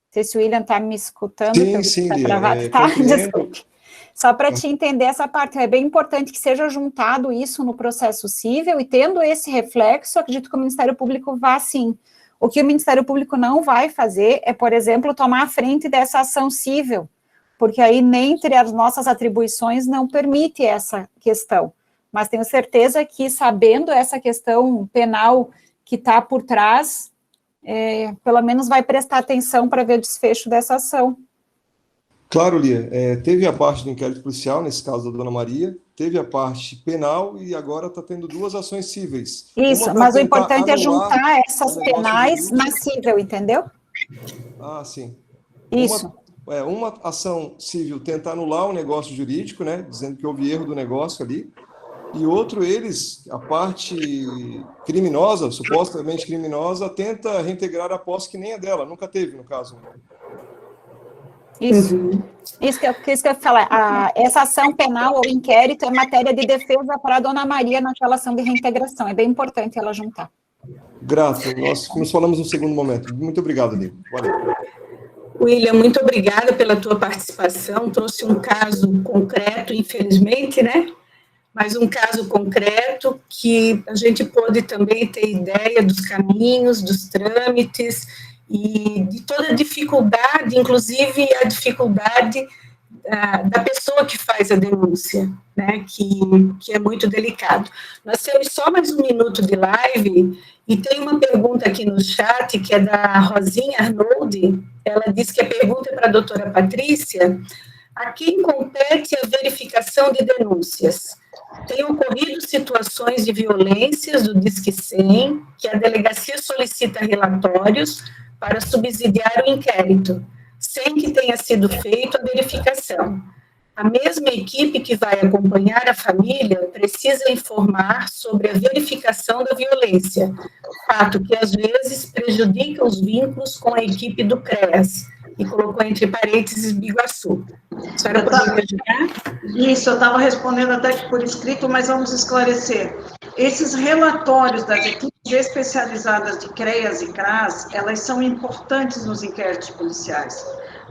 Não sei se o William está me escutando. Sim, tá travado, tá? Desculpe. Só para te entender essa parte, é bem importante que seja juntado isso no processo civil, e tendo esse reflexo, acredito que o Ministério Público vá sim. O que o Ministério Público não vai fazer é, por exemplo, tomar a frente dessa ação civil, porque aí, dentre as nossas atribuições, não permite essa questão. Mas tenho certeza que, sabendo essa questão penal que está por trás, pelo menos vai prestar atenção para ver o desfecho dessa ação. Claro, Lia, teve a parte do inquérito policial, nesse caso da Dona Maria, teve a parte penal e agora está tendo 2 ações cíveis. Isso, mas o importante é juntar essas penais na cível, entendeu? Ah, sim. Isso. Uma ação civil tenta anular o negócio jurídico, né, dizendo que houve erro do negócio ali, e outro, a parte criminosa, supostamente criminosa, tenta reintegrar a posse que nem é dela, nunca teve, no caso. Isso. Isso que eu ia falar. Essa ação penal ou inquérito é matéria de defesa para a Dona Maria naquela ação de reintegração. É bem importante ela juntar. Grato. Nós nos falamos no segundo momento. Muito obrigado, Lívia. Valeu. William, muito obrigada pela tua participação. Trouxe um caso concreto, infelizmente, né? Mas um caso concreto que a gente pôde também ter ideia dos caminhos, dos trâmites e de toda a dificuldade, inclusive a dificuldade da pessoa que faz a denúncia, né, que é muito delicado. Nós temos só mais 1 minuto de live, e tem uma pergunta aqui no chat, que é da Rosinha Arnoldi. Ela disse que a pergunta é para a doutora Patrícia: a quem compete a verificação de denúncias? Tem ocorrido situações de violências do Disque 100, que a delegacia solicita relatórios para subsidiar o inquérito, sem que tenha sido feita a verificação. A mesma equipe que vai acompanhar a família precisa informar sobre a verificação da violência, fato que às vezes prejudica os vínculos com a equipe do CREAS, e colocou entre parênteses Biguaçu. A senhora poderia ajudar? Isso, eu estava respondendo até que por escrito, mas vamos esclarecer. Esses relatórios das equipes especializadas de CREAS e CRAS, elas são importantes nos inquéritos policiais.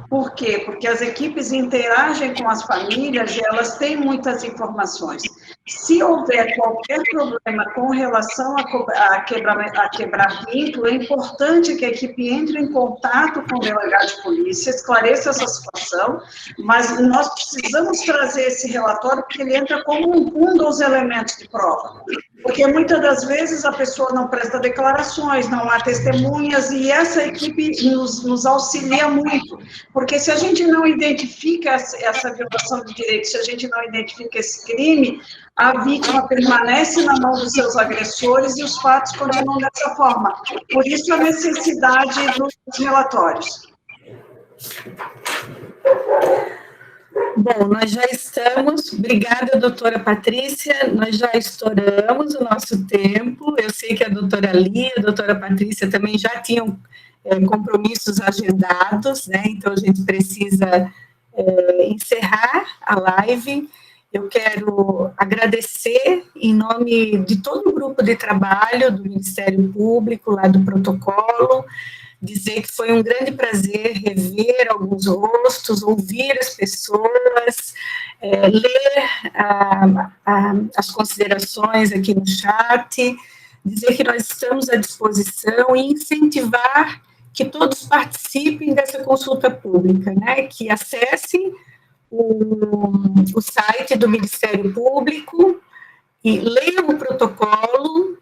Por quê? Porque as equipes interagem com as famílias e elas têm muitas informações. Se houver qualquer problema com relação a quebrar vínculo, é importante que a equipe entre em contato com o delegado de polícia, esclareça essa situação, mas nós precisamos trazer esse relatório porque ele entra como um dos elementos de prova. Porque muitas das vezes a pessoa não presta declarações, não há testemunhas, e essa equipe nos auxilia muito. Porque se a gente não identifica essa violação de direitos, se a gente não identifica esse crime, a vítima permanece na mão dos seus agressores e os fatos continuam dessa forma. Por isso a necessidade dos relatórios. Bom, nós já estamos, obrigada, doutora Patrícia, nós já estouramos o nosso tempo. Eu sei que a doutora Lia, a doutora Patrícia também já tinham compromissos agendados, né? Então a gente precisa encerrar a live. Eu quero agradecer em nome de todo o grupo de trabalho do Ministério Público, lá do protocolo, dizer que foi um grande prazer rever alguns rostos, ouvir as pessoas, ler as considerações aqui no chat, dizer que nós estamos à disposição e incentivar que todos participem dessa consulta pública, né, que acessem o site do Ministério Público e leiam o protocolo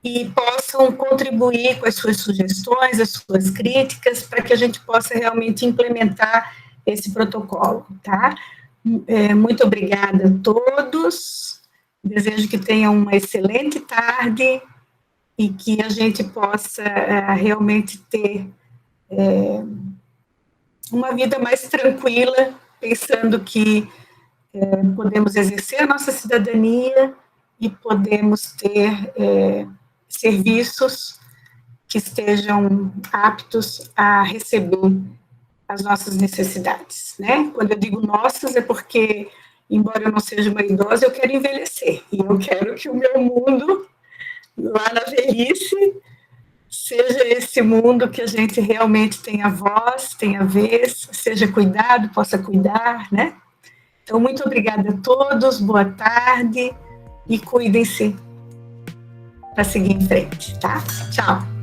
e possam contribuir com as suas sugestões, as suas críticas, para que a gente possa realmente implementar esse protocolo, tá? Muito obrigada a todos, desejo que tenham uma excelente tarde e que a gente possa realmente ter uma vida mais tranquila, pensando que podemos exercer a nossa cidadania e podemos ter serviços que estejam aptos a receber as nossas necessidades, né? Quando eu digo nossas, é porque, embora eu não seja uma idosa, eu quero envelhecer, e eu quero que o meu mundo, lá na velhice, seja esse mundo que a gente realmente tenha voz, tenha vez, seja cuidado, possa cuidar, né? Então, muito obrigada a todos, boa tarde e cuidem-se para seguir em frente, tá? Tchau.